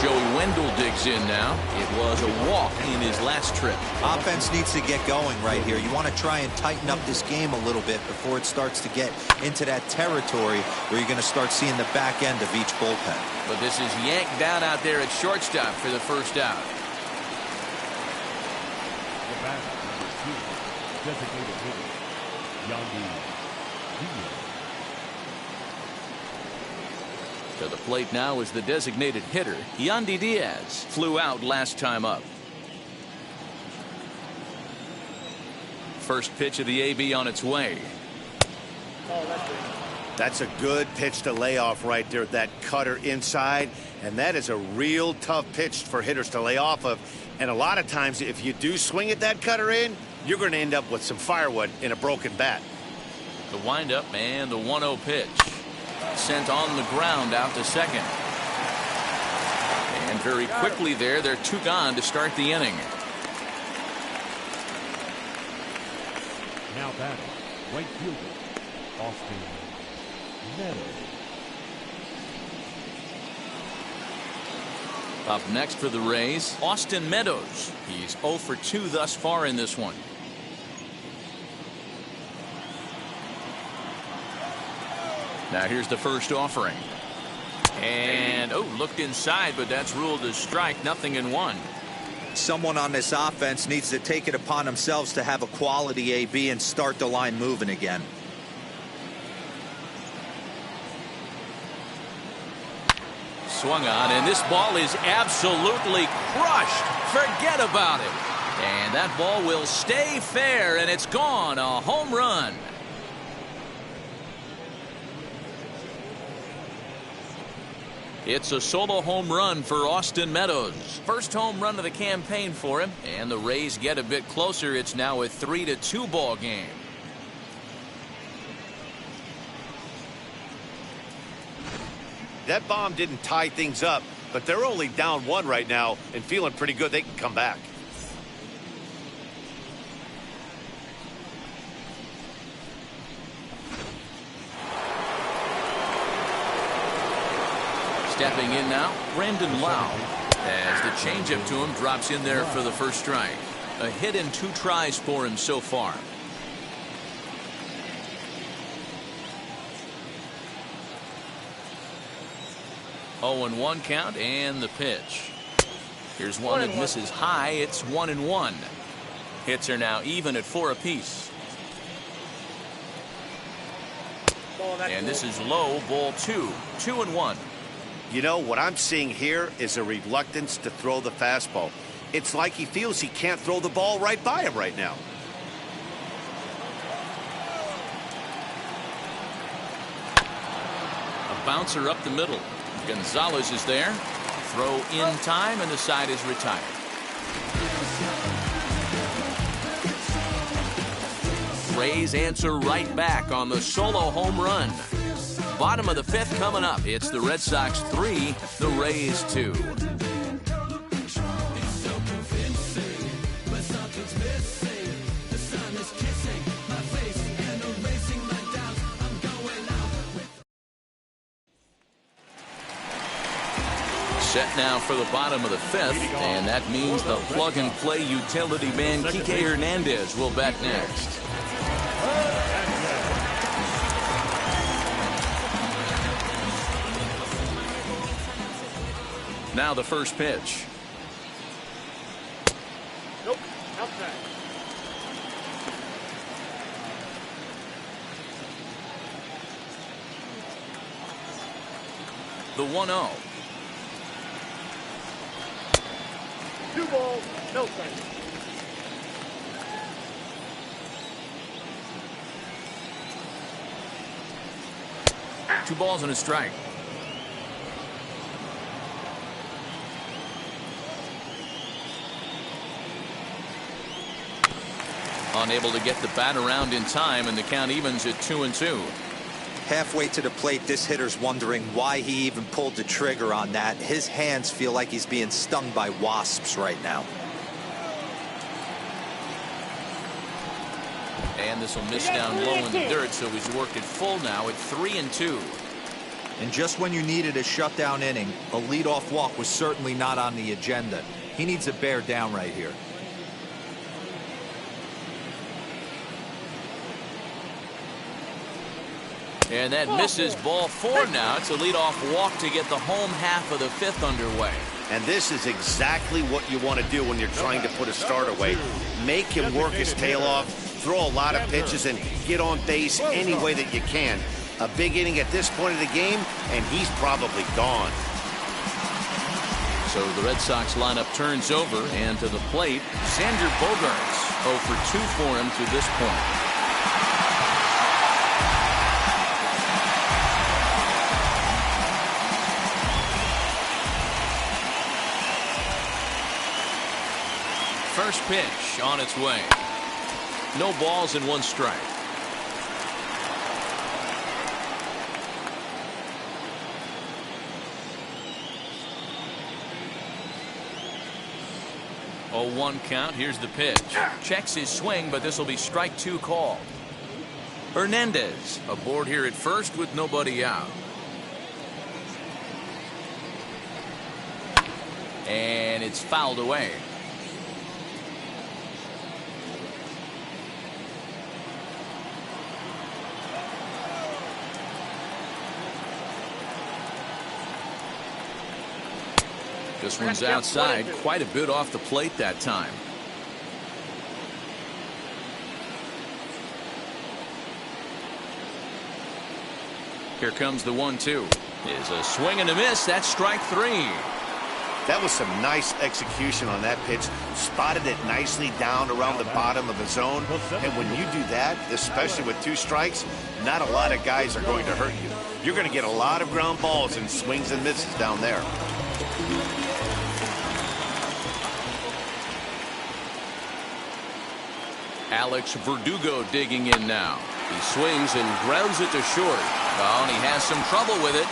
Joey Wendell digs in now. It was a walk in his last trip. Offense needs to get going right here. You want to try and tighten up this game a little bit before it starts to get into that territory where you're going to start seeing the back end of each bullpen. But this is yanked down out there at shortstop for the first out. The batter, number 2, designated hitter, Yandy Diaz. To the plate now is the designated hitter, Yandy Diaz. Flew out last time up. First pitch of the AB on its way. That's a good pitch to lay off right there. That cutter inside. And that is a real tough pitch for hitters to lay off of. And a lot of times, if you do swing at that cutter in, you're going to end up with some firewood in a broken bat. The windup and the 1-0 pitch. Sent on the ground out to second. And very quickly there, they're 2 gone to start the inning. Now batting, right fielder, Austin Meadows. Up next for the Rays, Austin Meadows. He's 0 for 2 thus far in this one. Now here's the first offering. And, looked inside, but that's ruled as strike. 0-1. Someone on this offense needs to take it upon themselves to have a quality AB and start the line moving again. Swung on, and this ball is absolutely crushed. Forget about it. And that ball will stay fair, and it's gone. A home run. It's a solo home run for Austin Meadows. First home run of the campaign for him, and the Rays get a bit closer. It's now a 3-2 ball game. That bomb didn't tie things up, but they're only down 1 right now and feeling pretty good they can come back. Stepping in now, Brandon Lau, as the changeup to him drops in there for the first strike. A hit in 2 tries for him so far. Oh, 0-1 count, and the pitch. Here's one that misses high. It's 1-1. Hits are now even at 4 apiece. And this is low, ball 2. 2-1. You know, what I'm seeing here is a reluctance to throw the fastball. It's like he feels he can't throw the ball right by him right now. A bouncer up the middle. Gonzalez is there. Throw in time, and the side is retired. Rays answer right back on the solo home run. Bottom of the 5th coming up. It's the Red Sox 3, the Rays 2. Set now for the bottom of the 5th, and that means the plug-and-play utility man Kike Hernandez will bat next. Now the first pitch. Nope. Outside. The 1-0. 2 balls, no strikes. Two balls and a strike. Unable to get the bat around in time, and the count evens at 2-2. Halfway to the plate, this hitter's wondering why he even pulled the trigger on that. His hands feel like he's being stung by wasps right now. And this will miss down low in the dirt, so he's worked it full now at 3-2. And just when you needed a shutdown inning, a leadoff walk was certainly not on the agenda. He needs to bear down right here. And that misses, ball 4 now. It's a leadoff walk to get the home half of the 5th underway. And this is exactly what you want to do when you're trying to put a start away. Make him work his tail off, throw a lot of pitches, and get on base any way that you can. A big inning at this point of the game, and he's probably gone. So the Red Sox lineup turns over, and to the plate, Xander Bogaerts. 0 for 2 for him to this point. First pitch on its way. No balls and 1 strike. Oh, 1 count. Here's the pitch. Checks his swing, but this will be strike 2 called. Hernandez aboard here at first with nobody out. And it's fouled away. This one's outside, quite a bit off the plate that time. Here comes the 1-2. Is a swing and a miss. That's strike 3. That was some nice execution on that pitch. Spotted it nicely down around the bottom of the zone. And when you do that, especially with 2 strikes, not a lot of guys are going to hurt you. You're going to get a lot of ground balls and swings and misses down there. Alex Verdugo digging in now. He swings and grounds it to short. Oh, and he has some trouble with it.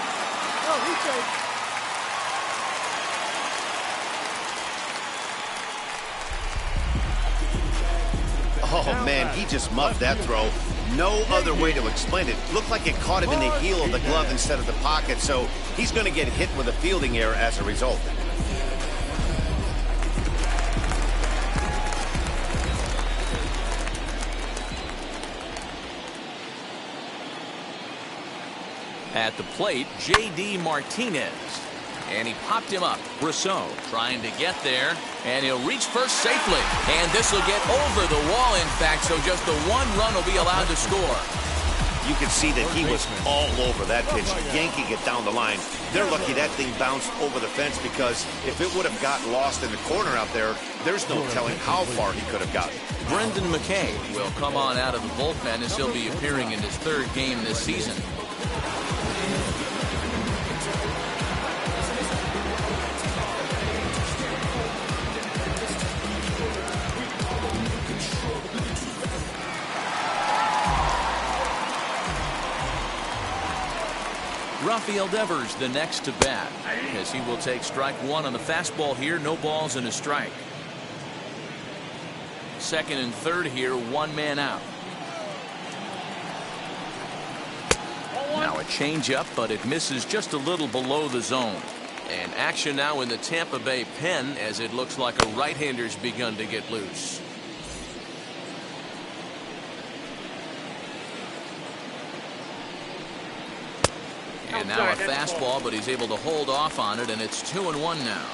Oh, man, he just muffed that throw. No other way to explain it. Looked like it caught him in the heel of the glove instead of the pocket, so he's going to get hit with a fielding error as a result. At the plate, J.D. Martinez. And he popped him up. Rousseau trying to get there. And he'll reach first safely. And this will get over the wall, in fact, so just the one run will be allowed to score. You can see that he was all over that pitch, yanking it down the line. They're lucky that thing bounced over the fence, because if it would have gotten lost in the corner out there, there's no telling how far he could have gotten. Brendan McKay will come on out of the bullpen as he'll be appearing in his third game this season. Rafael Devers the next to bat, as he will take strike one on the fastball here. No balls and a strike. Second and third here, one man out. Now a changeup, but it misses just a little below the zone. And action now in the Tampa Bay pen, as it looks like a right-hander's begun to get loose. And now a fastball, but he's able to hold off on it, and it's 2-1 now.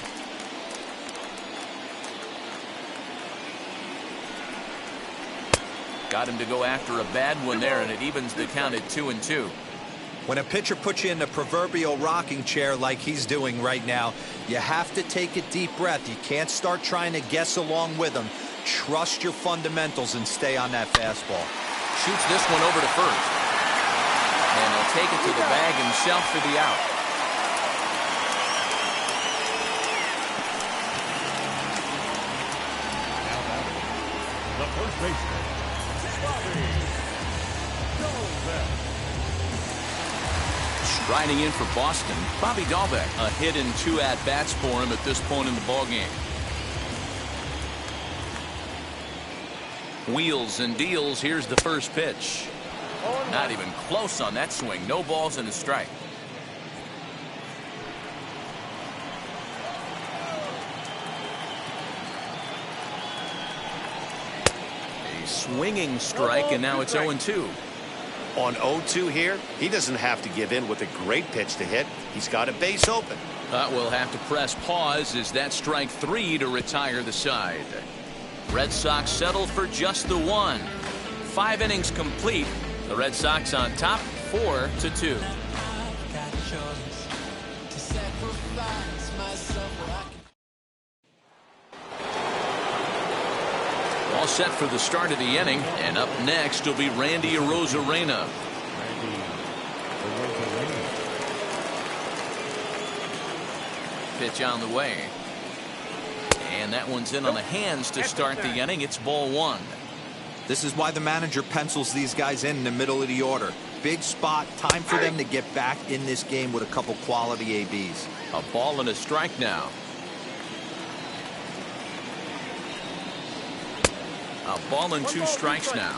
Got him to go after a bad one there, and it evens the count at 2-2. When a pitcher puts you in the proverbial rocking chair like he's doing right now, you have to take a deep breath. You can't start trying to guess along with him. Trust your fundamentals and stay on that fastball. Shoots this one over to first. And he'll take it to the bag himself for the out. The first baseman, Striding in for Boston, Bobby Dahlbeck. A hit and 2 at-bats for him at this point in the ballgame. Wheels and deals. Here's the first pitch. Not even close on that swing. No balls and a strike. A swinging strike, and now it's 0-2. On 0-2 here, he doesn't have to give in with a great pitch to hit. He's got a base open. We'll have to press pause as that strike 3 to retire the side. Red Sox settle for just the one. 5 innings complete. The Red Sox on top, 4-2. All set for the start of the inning, and up next will be Randy Arozarena. Pitch on the way. And that one's in on the hands to start the inning. It's ball one. This is why the manager pencils these guys in the middle of the order. Big spot, time for them to get back in this game with a couple quality ABs. A ball and a strike now. A ball and 2 strikes now.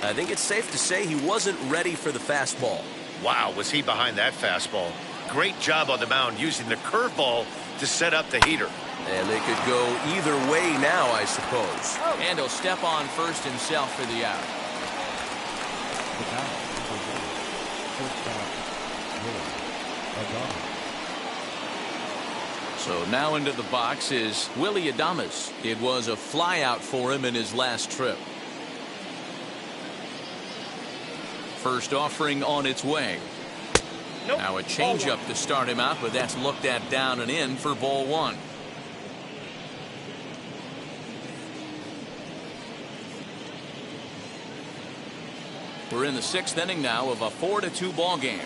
I think it's safe to say he wasn't ready for the fastball. Wow, was he behind that fastball. Great job on the mound using the curveball to set up the heater. And they could go either way now, I suppose. And he'll step on first himself for the out. So now into the box is Willy Adames. It was a fly out for him in his last trip. First offering on its way. Now a changeup to start him out, but that's looked at down and in for ball one. We're in the 6th inning now of a 4-2 ball game.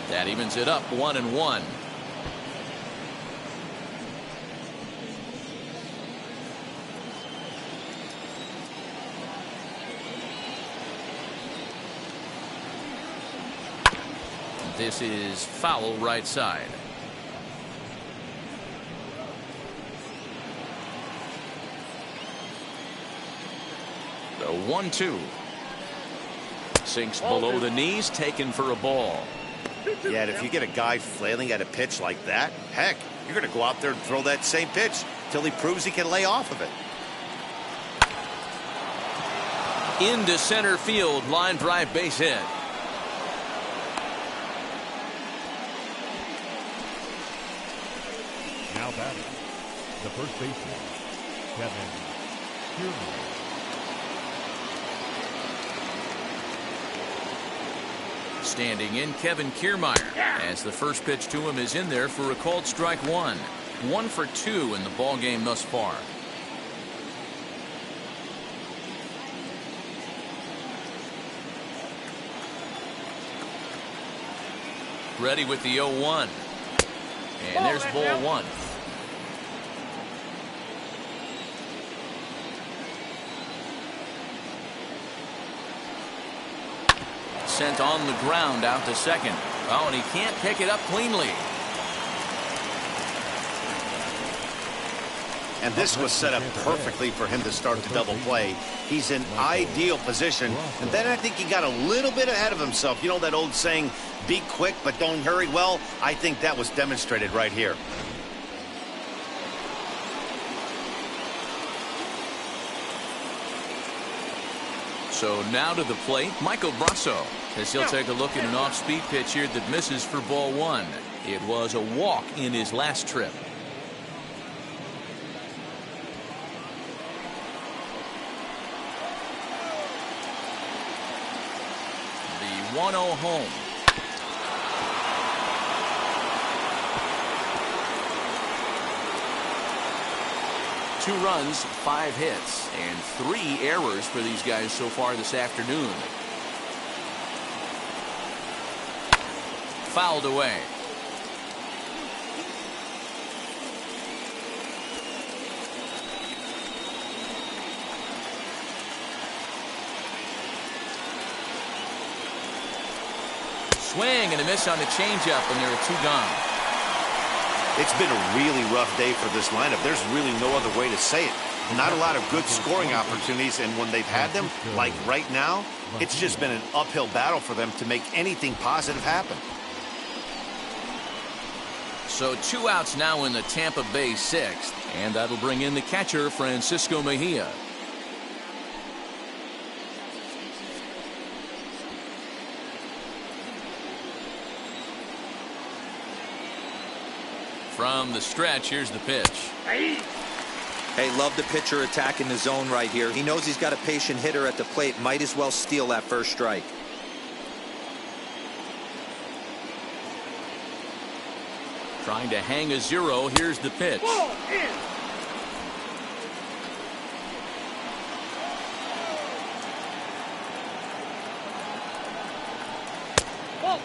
That evens it up 1-1. This is foul right side. The 1-2. Sinks below the knees, taken for a ball. Yeah, and if you get a guy flailing at a pitch like that, heck, you're going to go out there and throw that same pitch till he proves he can lay off of it. Into center field, line drive base hit. Now batting, the first baseman, Kevin Kiermaier. Standing in, Kevin Kiermaier, as the first pitch to him is in there for a called strike one. 1 for 2 in the ball game thus far. Ready with the 0-1. And there's ball one. Sent on the ground out to second. Oh, and he can't pick it up cleanly. And this was set up perfectly for him to start the double play. He's in ideal position. And then I think he got a little bit ahead of himself. You know that old saying, be quick but don't hurry? Well, I think that was demonstrated right here. So now to the plate, Michael Brasso, as he'll take a look at an off-speed pitch here that misses for ball one. It was a walk in his last trip. The 1-0 home. Two runs, 5 hits, and 3 errors for these guys so far this afternoon. Fouled away. Swing and a miss on the changeup, and there are 2 gone. It's been a really rough day for this lineup. There's really no other way to say it. Not a lot of good scoring opportunities, and when they've had them, like right now, it's just been an uphill battle for them to make anything positive happen. So 2 outs now in the Tampa Bay 6th, and that'll bring in the catcher, Francisco Mejia. From the stretch, here's the pitch. Hey, love the pitcher attacking the zone right here. He knows he's got a patient hitter at the plate. Might as well steal that first strike. Trying to hang a 0. Here's the pitch. Ball in. Ball 2.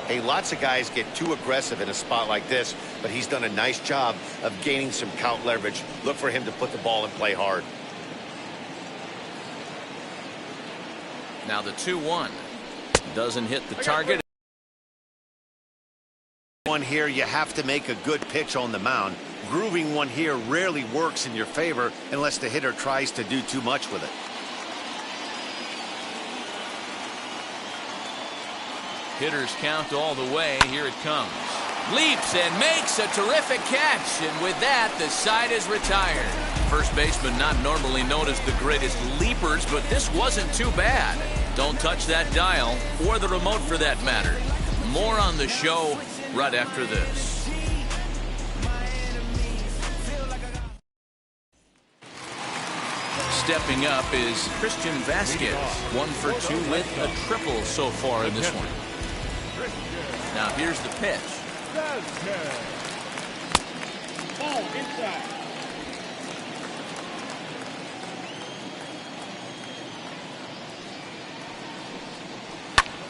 Hey, lots of guys get too aggressive in a spot like this, but he's done a nice job of gaining some count leverage. Look for him to put the ball in play hard. Now the 2-1. Doesn't hit the target. One here, you have to make a good pitch on the mound. Grooving one here rarely works in your favor unless the hitter tries to do too much with it. Hitters count all the way. Here it comes. Leaps and makes a terrific catch. And with that, the side is retired. First baseman not normally known as the greatest leapers, but this wasn't too bad. Don't touch that dial, or the remote for that matter. More on the show right after this. Stepping up is Christian Vasquez. 1 for 2 with a triple so far in this one. Now here's the pitch. Ball inside.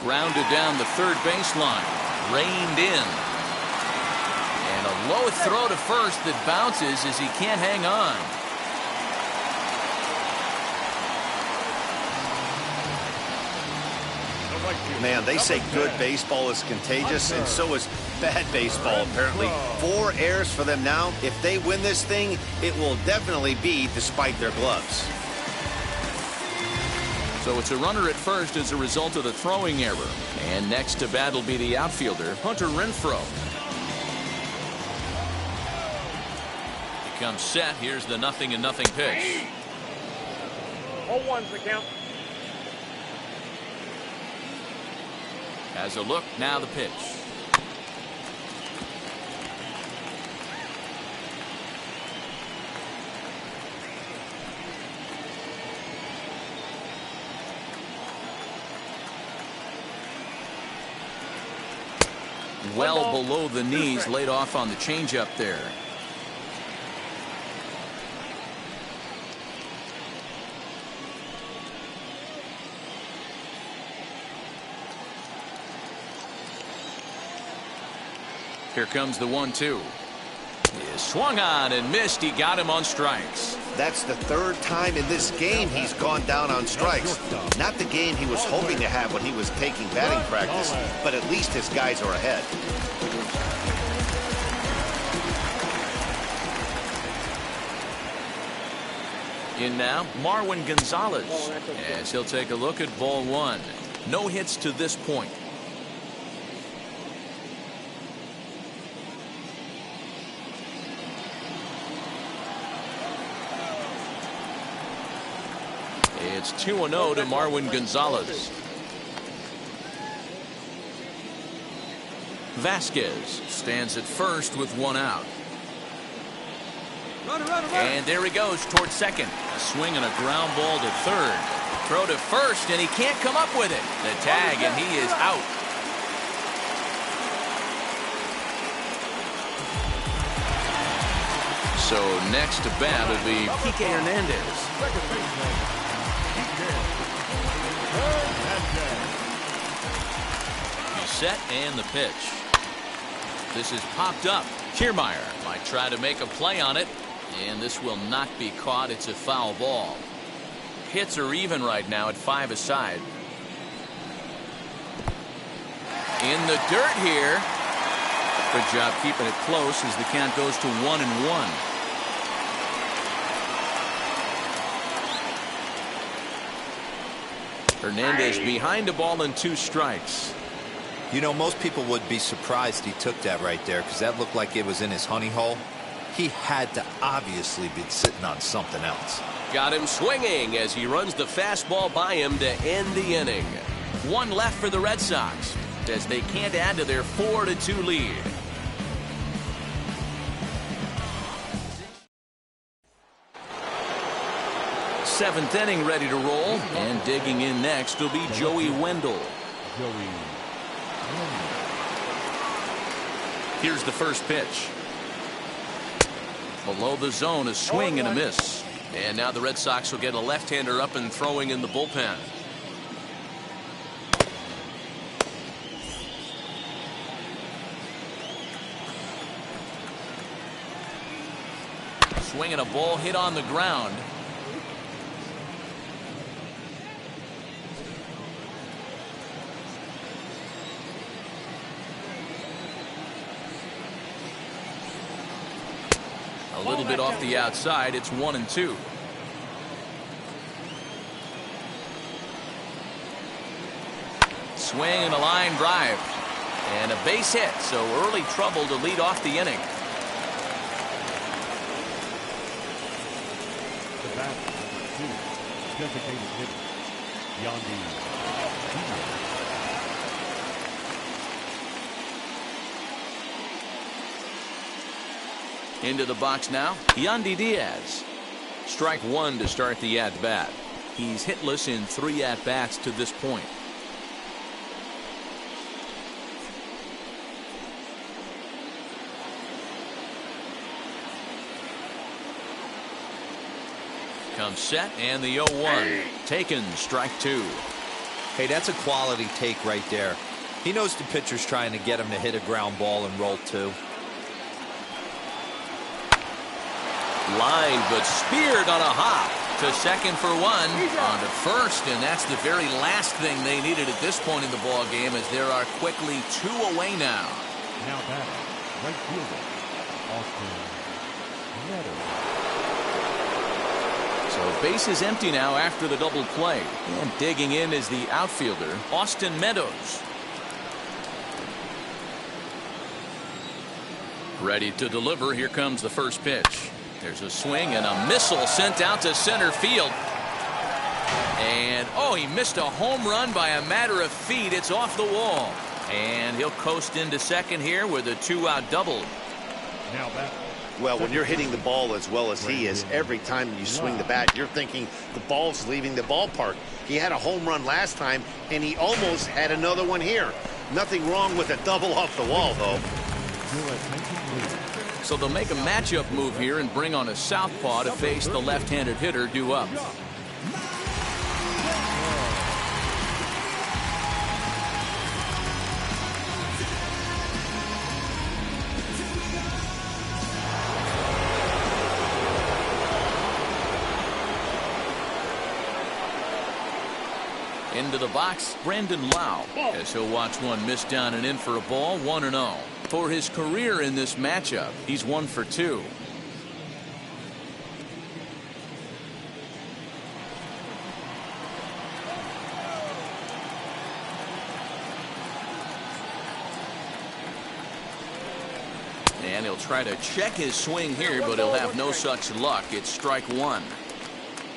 Grounded down the third baseline. Reined in. And a low throw to first that bounces as he can't hang on. Man, they say good baseball is contagious, and so is bad baseball, apparently. 4 errors for them now. If they win this thing, it will definitely be despite their gloves. So it's a runner at first as a result of the throwing error. And next to bat will be the outfielder, Hunter Renfroe. He comes set. Here's the 0-0 pitch. 0-1's the count. Has a look. Now the pitch. Well below the knees, laid off on the changeup there. Here comes the 1-2. He swung on and missed. He got him on strikes. That's the third time in this game he's gone down on strikes. Not the game he was hoping to have when he was taking batting practice, but at least his guys are ahead. In now, Marwin Gonzalez, as he'll take a look at ball one. No hits to this point. It's 2-0 to Marwin Gonzalez. Vasquez stands at first with one out. And there he goes towards second. A swing and a ground ball to third. Throw to first, and he can't come up with it. The tag, and he is out. So next to bat will be Kike Hernandez. He's set and the pitch. This is popped up. Kiermaier might try to make a play on it, and this will not be caught. It's a foul ball. Hits are even right now at 5 aside. In the dirt here. Good job keeping it close as the count goes to 1-1. Hernandez behind a ball and 2 strikes. You know, most people would be surprised he took that right there because that looked like it was in his honey hole. He had to obviously be sitting on something else. Got him swinging as he runs the fastball by him to end the inning. One left for the Red Sox as they can't add to their 4-2 lead. Seventh inning ready to roll, and digging in next will be Joey Wendell. Here's the first pitch. Below the zone, a swing and a miss. And now the Red Sox will get a left-hander up and throwing in the bullpen. Swing and a ball hit on the ground. A little bit off the outside. It's 1-2. Swing and a line drive. And a base hit. So early trouble to lead off the inning. The bat, 2, designated hitter, Yandy. Into the box now, Yandy Diaz. Strike one to start the at-bat. He's hitless in 3 at-bats to this point. Comes set and the 0-1. Taken, strike 2. Hey, that's a quality take right there. He knows the pitcher's trying to get him to hit a ground ball and roll 2. Line, but speared on a hop to second for 1. On to first, and that's the very last thing they needed at this point in the ball game, as there are quickly 2 away now. Now batting, right fielder, Austin Meadows. So base is empty now after the double play, and digging in is the outfielder, Austin Meadows. Ready to deliver. Here comes the first pitch. There's a swing and a missile sent out to center field. And, oh, he missed a home run by a matter of feet. It's off the wall. And he'll coast into second here with a 2-out double. Now back. Well, when you're hitting the ball as well as he is, every time you swing the bat, you're thinking the ball's leaving the ballpark. He had a home run last time, and he almost had another one here. Nothing wrong with a double off the wall, though. So they'll make a matchup move here and bring on a southpaw to face the left-handed hitter due up. Into the box, Brandon Lau, as he'll watch one miss down and in for a ball, 1-0. For his career in this matchup, he's 1 for 2. And he'll try to check his swing here, but he'll have no such luck. It's strike 1.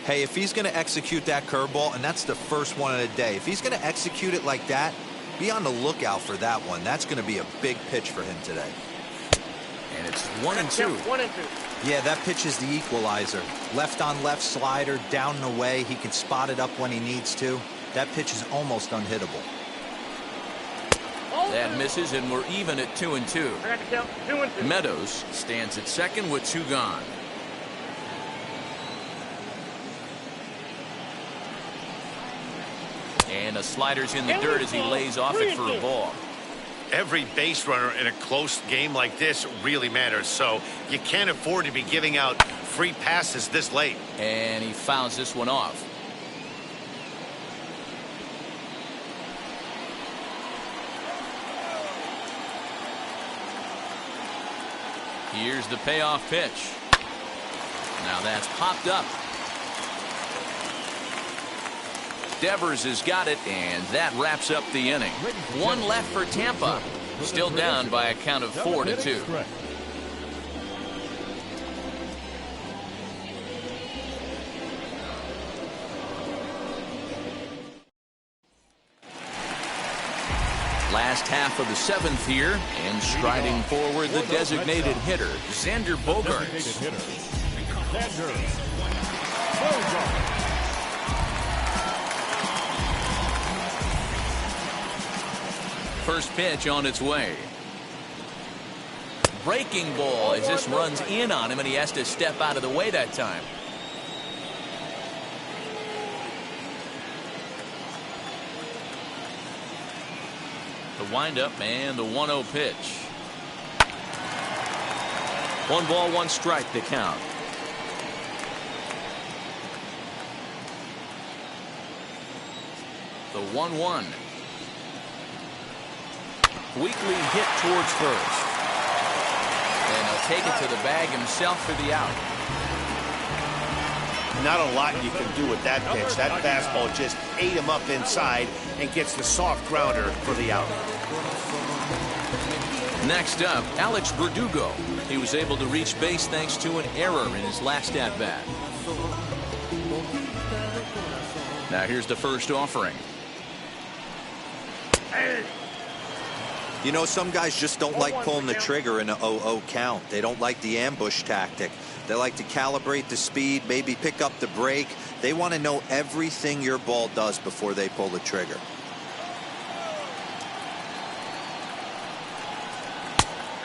Hey, if he's going to execute that curveball, and that's the first one of the day, if he's going to execute it like that, be on the lookout for that one. That's going to be a big pitch for him today. And it's 1-2. 1-2. Yeah, that pitch is the equalizer. Left on left slider, down and away. He can spot it up when he needs to. That pitch is almost unhittable. That misses, and we're even at 2-2. I got to count. 2-2. Meadows stands at second with 2 gone. And a slider's in the dirt as he lays off it for a ball. Every base runner in a close game like this really matters, so you can't afford to be giving out free passes this late. And he fouls this one off. Here's the payoff pitch. Now that's popped up. Devers has got it, and that wraps up the inning. 1 left for Tampa. Still down by a count of 4-2. Last half of the 7th here, and striding forward the designated hitter, Xander Bogaerts. First pitch on its way. Breaking ball as this runs in on him, and he has to step out of the way that time. The windup and the 1-0 pitch. 1 ball, 1 strike to count. The 1-1. Weakly hit towards first. And he'll take it to the bag himself for the out. Not a lot you can do with that pitch. That fastball just ate him up inside and gets the soft grounder for the out. Next up, Alex Verdugo. He was able to reach base thanks to an error in his last at-bat. Now here's the first offering. You know, some guys just don't like pulling the trigger in an 0-0 count. They don't like the ambush tactic. They like to calibrate the speed, maybe pick up the brake. They want to know everything your ball does before they pull the trigger.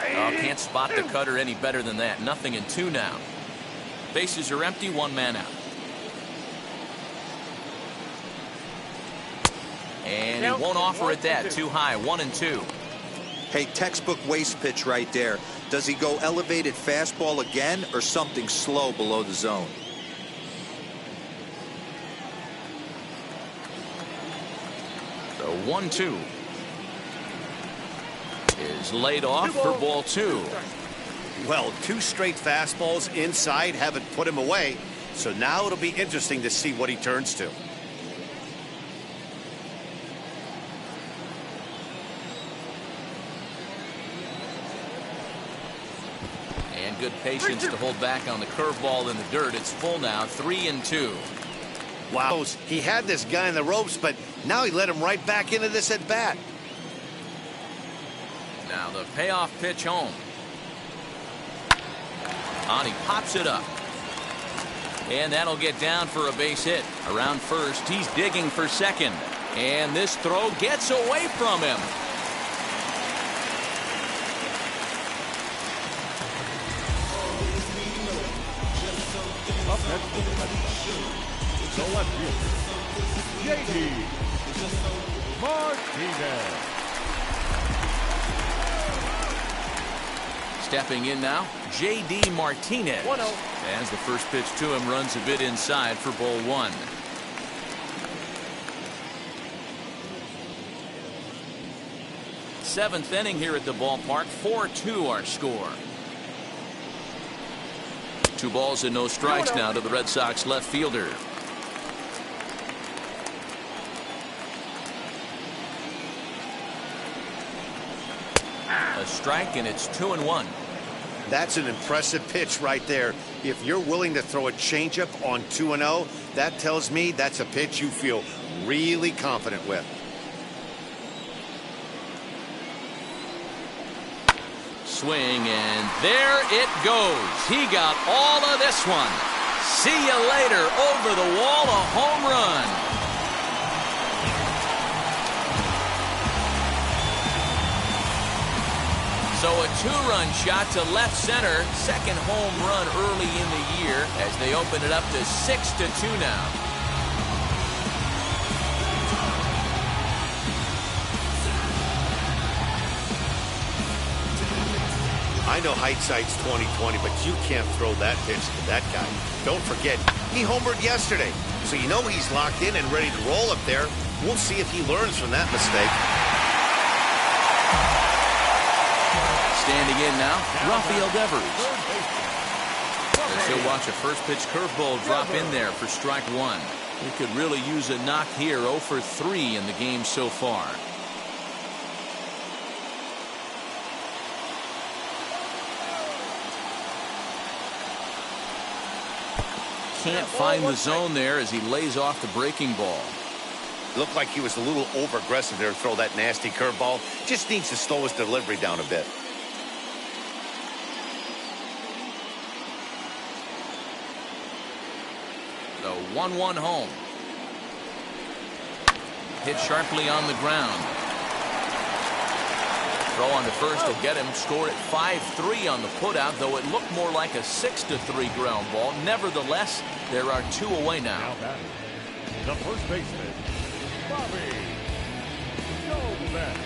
Oh, can't spot the cutter any better than that. 0-2 now. Bases are empty, 1 man out. And he won't offer it that. Too high, 1-2. Hey, textbook waste pitch right there. Does he go elevated fastball again or something slow below the zone? The 1-2 is laid off for ball 2. Well, 2 straight fastballs inside haven't put him away, so now it'll be interesting to see what he turns to. Good patience to hold back on the curveball in the dirt. It's full now, 3-2. Wow, he had this guy in the ropes, but now he let him right back into this at bat. Now the payoff pitch home. He pops it up. And that'll get down for a base hit. Around first, he's digging for second. And this throw gets away from him. Next for the Red Sox, the left fielder, J.D. Martinez. Stepping in now, J.D. Martinez. 1-0. As the first pitch to him runs a bit inside for ball one. Seventh inning here at the ballpark. 4-2 our score. 2 balls and no strikes now to the Red Sox left fielder. A strike, and it's 2-1. That's an impressive pitch right there. If you're willing to throw a changeup on 2-0, that tells me that's a pitch you feel really confident with. Swing, and there it goes. He got all of this one. See you later. Over the wall, a home run. So a 2-run shot to left center. Second home run early in the year as they open it up to 6-2 now. I know hindsight's 20/20, but you can't throw that pitch to that guy. Don't forget, he homered yesterday, so you know he's locked in and ready to roll up there. We'll see if he learns from that mistake. Standing in now, Rafael Devers. As he'll watch a first pitch curveball drop in there for strike one. He could really use a knock here. 0 for 3 in the game so far. Can't find the zone there as he lays off the breaking ball. Looked like he was a little over-aggressive there to throw that nasty curveball. Just needs to slow his delivery down a bit. The 1-1 home. Hit sharply on the ground. Throw on to first will get him. Score at 5-3 on the putout, though it looked more like a 6-3 ground ball. Nevertheless, there are 2 away now. Now batting, the first baseman, Bobby Dalbec.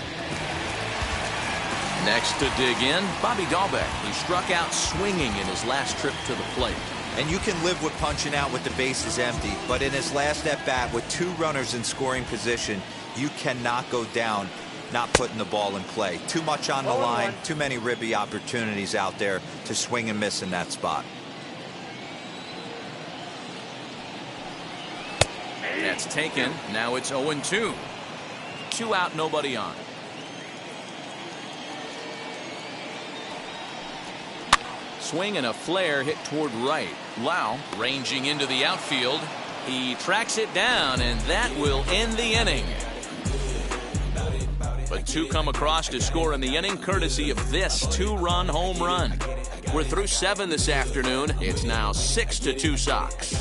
Next to dig in, Bobby Dalbec. He struck out swinging in his last trip to the plate. And you can live with punching out with the bases empty, but in his last at bat with 2 runners in scoring position, you cannot go down not putting the ball in play. Too much on the line, too many ribby opportunities out there to swing and miss in that spot. That's taken. Now it's 0-2. 2 out, nobody on. Swing and a flare hit toward right. Lau ranging into the outfield. He tracks it down, and that will end the inning. But 2 come across to score in the inning, courtesy of this 2-run home run. We're through 7 this afternoon. It's now 6-2 Sox.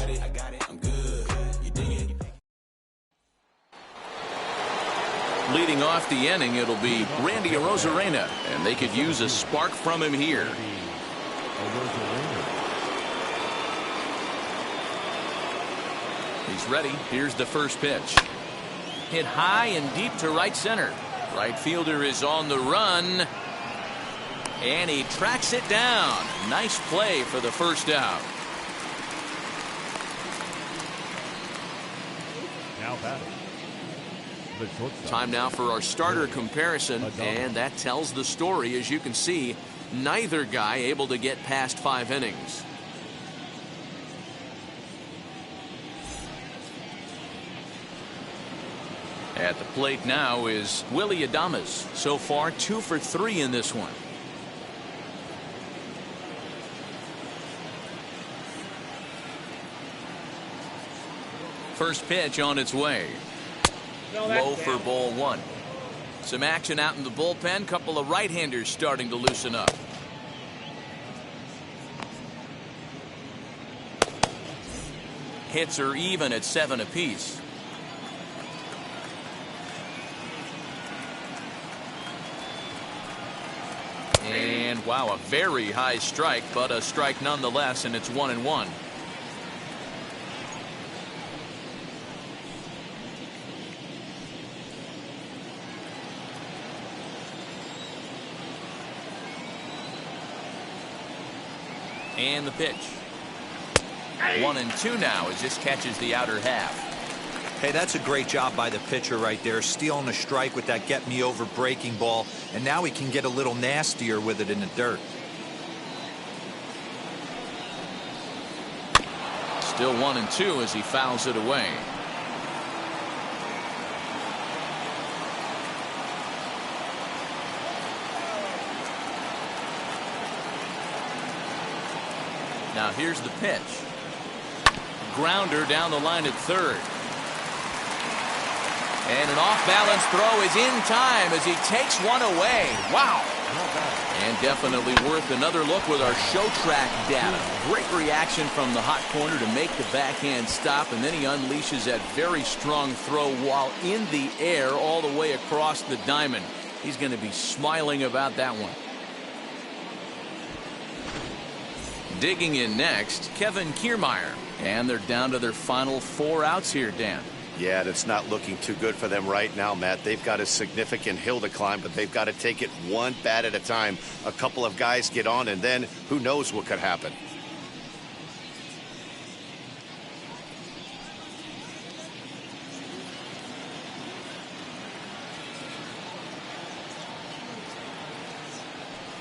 Leading off the inning, it'll be Randy Arozarena, and they could use a spark from him here. He's ready. Here's the first pitch. Hit high and deep to right center. Right fielder is on the run, and he tracks it down. Nice play for the first out. Now batting, the shortstop. Time now for our starter comparison, and that tells the story. As you can see, neither guy able to get past 5 innings. At the plate now is Willy Adames. So far 2 for 3 in this one. First pitch on its way. Low for ball 1. Some action out in the bullpen. Couple of right-handers starting to loosen up. Hits are even at 7 apiece. And wow, a very high strike, but a strike nonetheless, and it's 1-1. And the pitch. 1-2 now as this catches the outer half. Hey, that's a great job by the pitcher right there, stealing a strike with that get-me-over breaking ball, and now he can get a little nastier with it in the dirt. Still 1-2 as he fouls it away. Now here's the pitch. Grounder down the line at third. And an off-balance throw is in time as he takes one away. Wow. And definitely worth another look with our show track data. Great reaction from the hot corner to make the backhand stop, and then he unleashes that very strong throw while in the air all the way across the diamond. He's going to be smiling about that one. Digging in next, Kevin Kiermaier. And they're down to their final 4 outs here, Dan. Yeah, it's not looking too good for them right now, Matt. They've got a significant hill to climb, but they've got to take it one bat at a time. A couple of guys get on, and then who knows what could happen.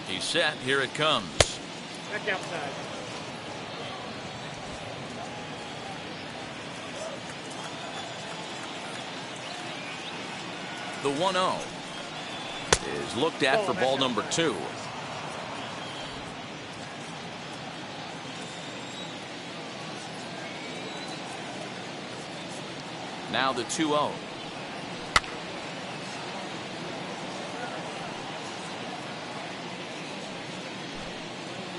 He's set. Here it comes. Back outside. The 1-0 is looked at for ball number 2. Now the 2-0.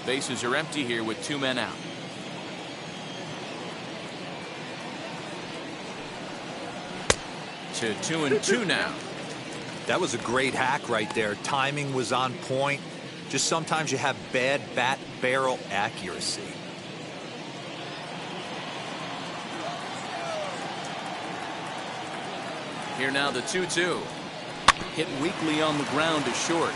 Bases are empty here with 2 men out. To 2-2 now. That was a great hack right there. Timing was on point. Just sometimes you have bad bat barrel accuracy. Here now the 2-2. Hit weakly on the ground to short.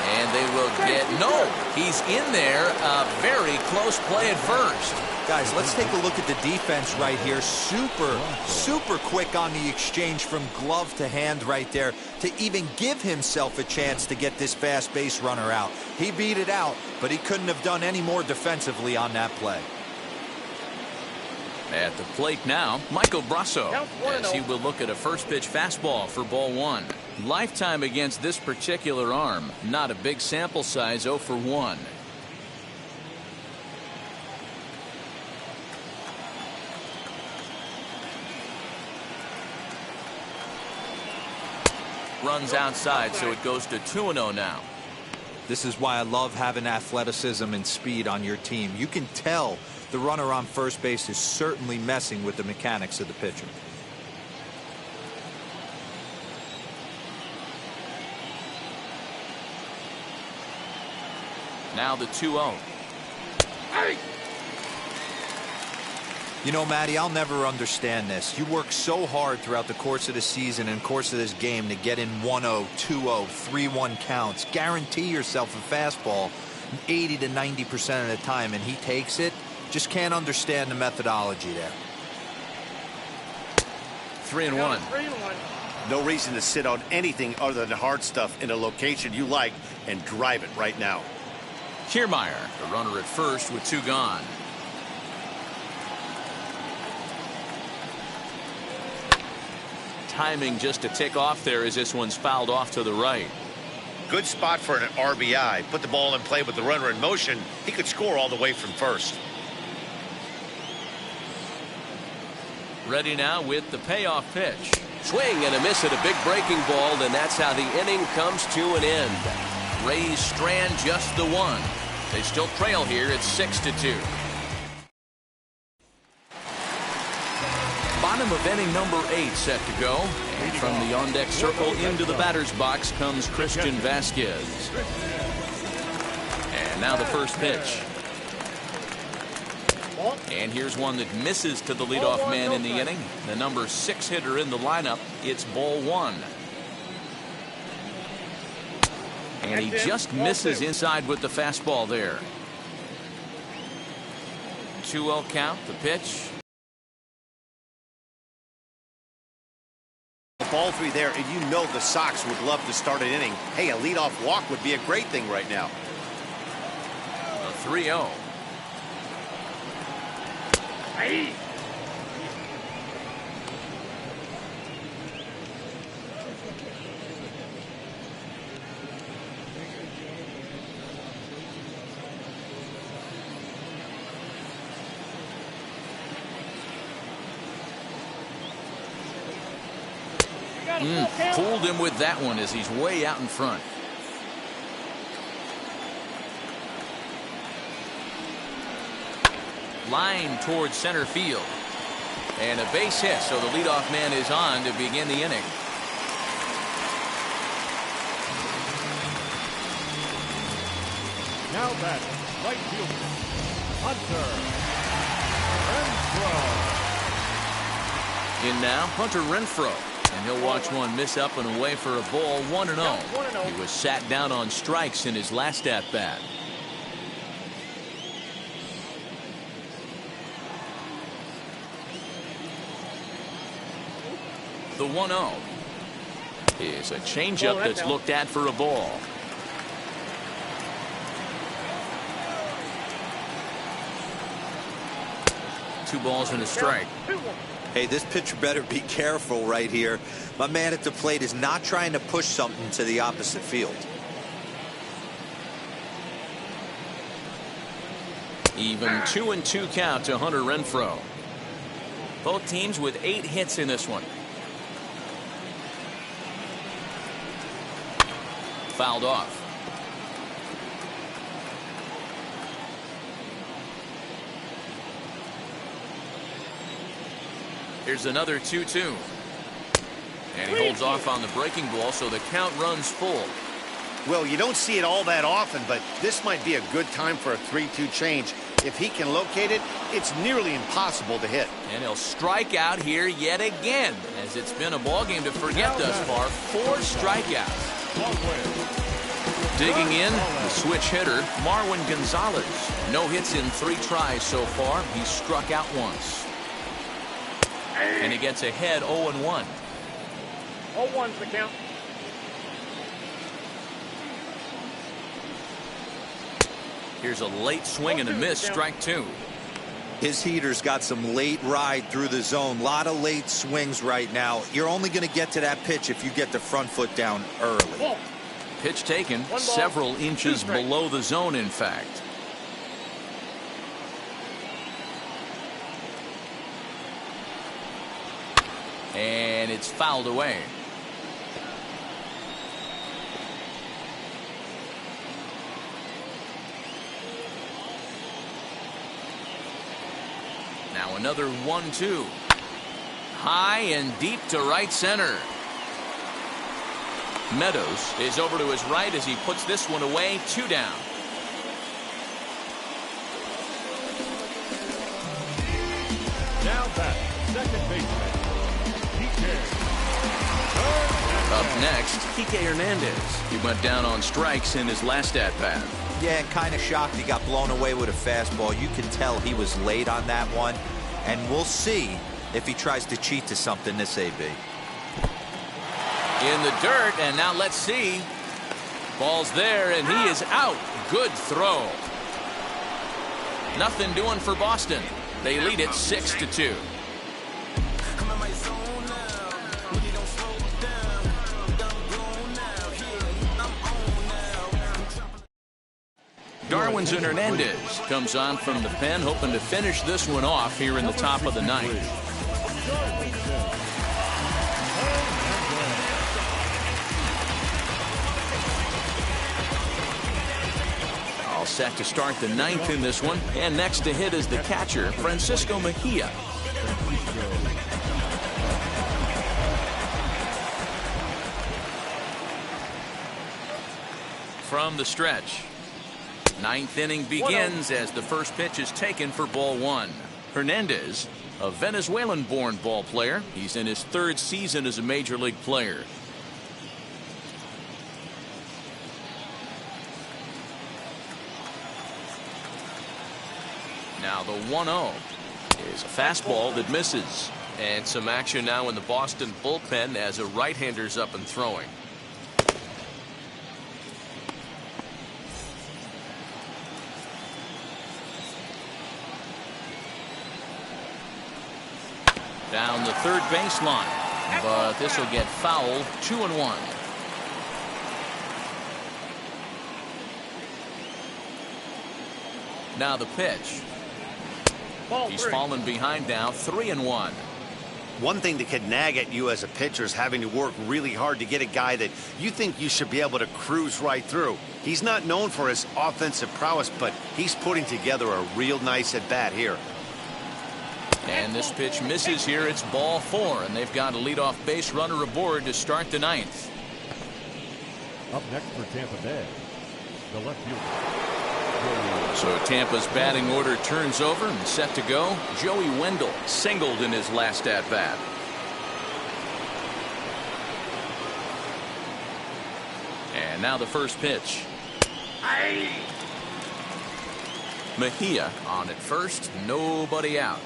And they will get, no, he's in there. A very close play at first. Guys, let's take a look at the defense right here. Super quick on the exchange from glove to hand right there to even give himself a chance to get this fast base runner out. He beat it out, but he couldn't have done any more defensively on that play. At the plate now, Michael Brasso, as he will look at a first pitch fastball for ball 1. Lifetime against this particular arm. Not a big sample size, 0 for 1. Runs outside, so it goes to 2-0 now. This is why I love having athleticism and speed on your team. You can tell the runner on first base is certainly messing with the mechanics of the pitcher. Now the 2-0. You know, Matty, I'll never understand this. You work so hard throughout the course of the season and course of this game to get in 1-0, 2-0, 3-1 counts. Guarantee yourself a fastball 80 to 90% of the time, and he takes it. Just can't understand the methodology there. 3-1. No reason to sit on anything other than hard stuff in a location you like and drive it right now. Kiermaier, the runner at first with 2 gone. Timing just to tick off there as this one's fouled off to the right. Good spot for an RBI. Put the ball in play with the runner in motion. He could score all the way from first. Ready now with the payoff pitch. Swing and a miss at a big breaking ball, and that's how the inning comes to an end. Rays strand just the 1. They still trail here at 6-2. Bottom of inning number 8 set to go. And from the on-deck circle into the batter's box comes Christian Vasquez. And now the first pitch. And here's one that misses to the leadoff man in the inning. The number 6 hitter in the lineup. It's ball 1. And he just misses inside with the fastball there. 2-0 count, the pitch. Ball 3 there, and you know the Sox would love to start an inning. Hey, a leadoff walk would be a great thing right now. A 3-0. Hey. Fooled him with that one as he's way out in front. Line towards center field. And a base hit, so the leadoff man is on to begin the inning. Now batting, right fielder, Hunter Renfroe. In now, Hunter Renfroe. And he'll watch one miss up and away for a ball. 1-0. He was sat down on strikes in his last at-bat. The 1-0 is a changeup that's looked at for a ball. Two balls and a strike. Hey, this pitcher better be careful right here. My man at the plate is not trying to push something to the opposite field. Even 2-2 count to Hunter Renfroe. Both teams with 8 hits in this one. Fouled off. Here's another 2-2. And he holds off on the breaking ball, so the count runs full. Well, you don't see it all that often, but this might be a good time for a 3-2 change. If he can locate it, it's nearly impossible to hit. And he'll strike out here yet again, as it's been a ball game to forget thus far. 4 strikeouts. Digging in, the switch hitter, Marwin Gonzalez. No hits in 3 tries so far. He's struck out once. And he gets ahead 0-1. 0-1's the count. Here's a late swing and a miss, strike 2. His heater's got some late ride through the zone. A lot of late swings right now. You're only going to get to that pitch if you get the front foot down early. Pitch taken several inches below the zone, in fact. And it's fouled away. Now another 1-2. High and deep to right center. Meadows is over to his right as he puts this one away. 2 down. Now back, second baseman, Up next, Kike Hernandez. He went down on strikes in his last at-bat. Yeah, kind of shocked he got blown away with a fastball. You can tell he was late on that one. And we'll see if he tries to cheat to something this AB. In the dirt, and now let's see. Ball's there, and he is out. Good throw. Nothing doing for Boston. They lead it 6-2. Darwinson Hernandez comes on from the pen, hoping to finish this one off here in the top of the 9th. All set to start the 9th in this one, and next to hit is the catcher, Francisco Mejia. From the stretch. 9th inning begins as the first pitch is taken for ball 1. Hernandez, a Venezuelan-born ball player. He's in his 3rd season as a major league player. Now the 1-0 is a fastball that misses. And some action now in the Boston bullpen as a right-hander's up and throwing. Down the third baseline, but this will get fouled. 2-1. Now the pitch. He's fallen behind now. 3-1. One thing that can nag at you as a pitcher is having to work really hard to get a guy that you think you should be able to cruise right through. He's not known for his offensive prowess, but he's putting together a real nice at-bat here. And this pitch misses here. It's ball 4, and they've got a leadoff base runner aboard to start the 9th. Up next for Tampa Bay, the left fielder. So Tampa's batting order turns over and set to go. Joey Wendell singled in his last at-bat. And now the first pitch. Mejia on at first, nobody out.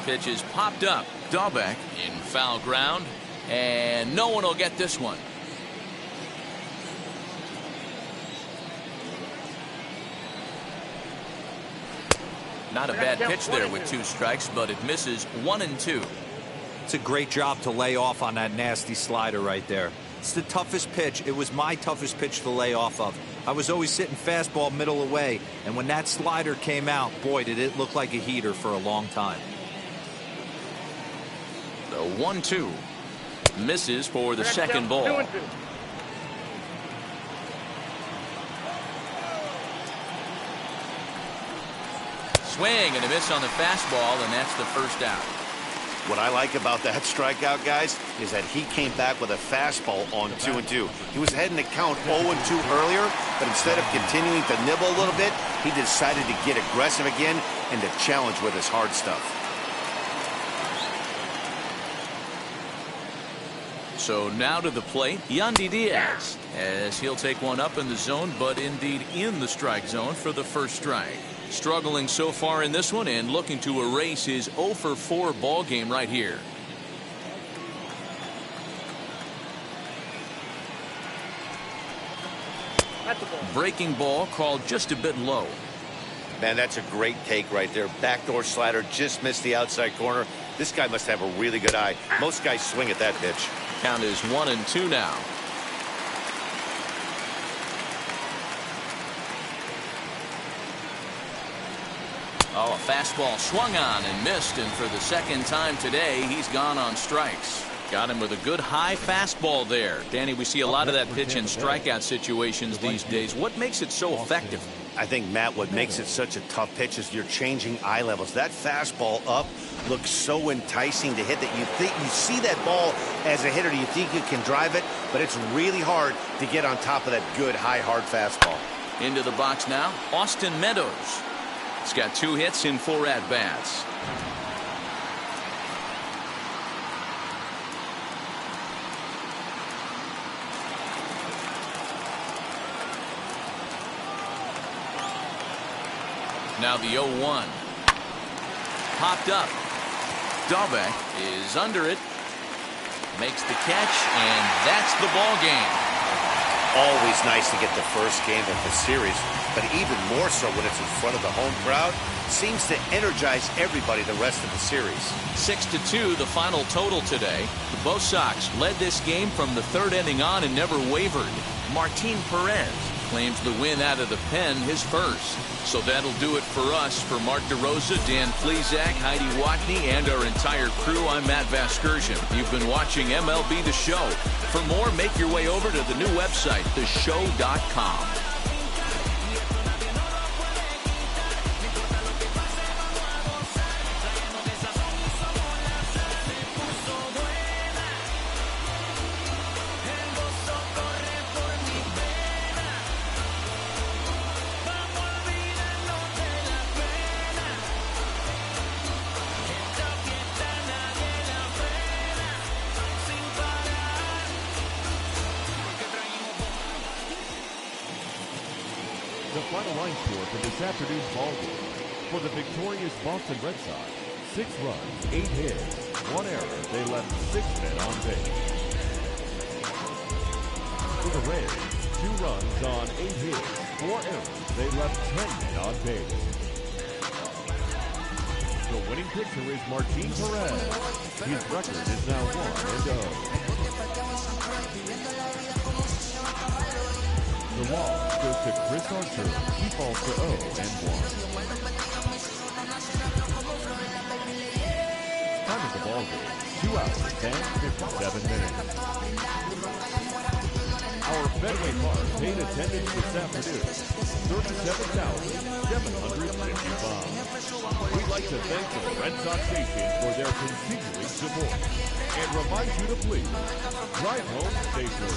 Pitch is popped up. Dahlbeck in foul ground, and no one will get this one. Not a bad pitch there with 2 strikes, but it misses. 1-2. It's a great job to lay off on that nasty slider right there. It's the toughest pitch. It was my toughest pitch to lay off of. I was always sitting fastball middle away, and when that slider came out, boy, did it look like a heater for a long time. The 1-2 misses for the second ball. 2-2. Swing and a miss on the fastball, and that's the first out. What I like about that strikeout, guys, is that he came back with a fastball on 2-2. He was heading to count 0-2 earlier, but instead of continuing to nibble a little bit, he decided to get aggressive again and to challenge with his hard stuff. So now to the plate, Yandy Diaz, as he'll take one up in the zone, but indeed in the strike zone for the first strike. Struggling so far in this one and looking to erase his 0-for-4 ball game right here. Breaking ball called just a bit low. Man, that's a great take right there. Backdoor slider just missed the outside corner. This guy must have a really good eye. Most guys swing at that pitch. Count is 1-2 now. Oh, a fastball swung on and missed, and for the second time today, he's gone on strikes. Got him with a good high fastball there. Danny, we see a lot of that pitch in strikeout situations these days. What makes it so effective? I think, Matt, what makes it such a tough pitch is you're changing eye levels. That fastball up looks so enticing to hit that you think you see that ball as a hitter. You think you can drive it, but it's really hard to get on top of that good high hard fastball. Into the box now, Austin Meadows. He's got 2 hits in 4 at-bats. Now the 0-1. Popped up. Dahlbeck is under it. Makes the catch, and that's the ball game. Always nice to get the first game of the series, but even more so when it's in front of the home crowd. Seems to energize everybody the rest of the series. 6-2 the final total today. The Bo Sox led this game from the 3rd inning on and never wavered. Martin Perez claims the win out of the pen, his first. So that'll do it for us. For Mark DeRosa, Dan Plesac, Heidi Watney, and our entire crew, I'm Matt Vasgersian. You've been watching MLB The Show. For more, make your way over to the new website, theshow.com. final line score for this afternoon's ball game. For the victorious Boston Red Sox, 6 runs, 8 hits, 1 error. They left 6 men on base. For the Reds, 2 runs on 8 hits, 4 errors. They left 10 men on base. The winning pitcher is Martin Perez. His record is now 1-0. The loss goes to Chris Archer. He falls to 0-1. Time of the ball game, 2 hours and 57 minutes. Our Fenway Park paid attendance this afternoon, 37,755. We'd like to thank the Red Sox Nation for their continuing support and remind you to please drive home safely.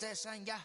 Ustedes saben ya.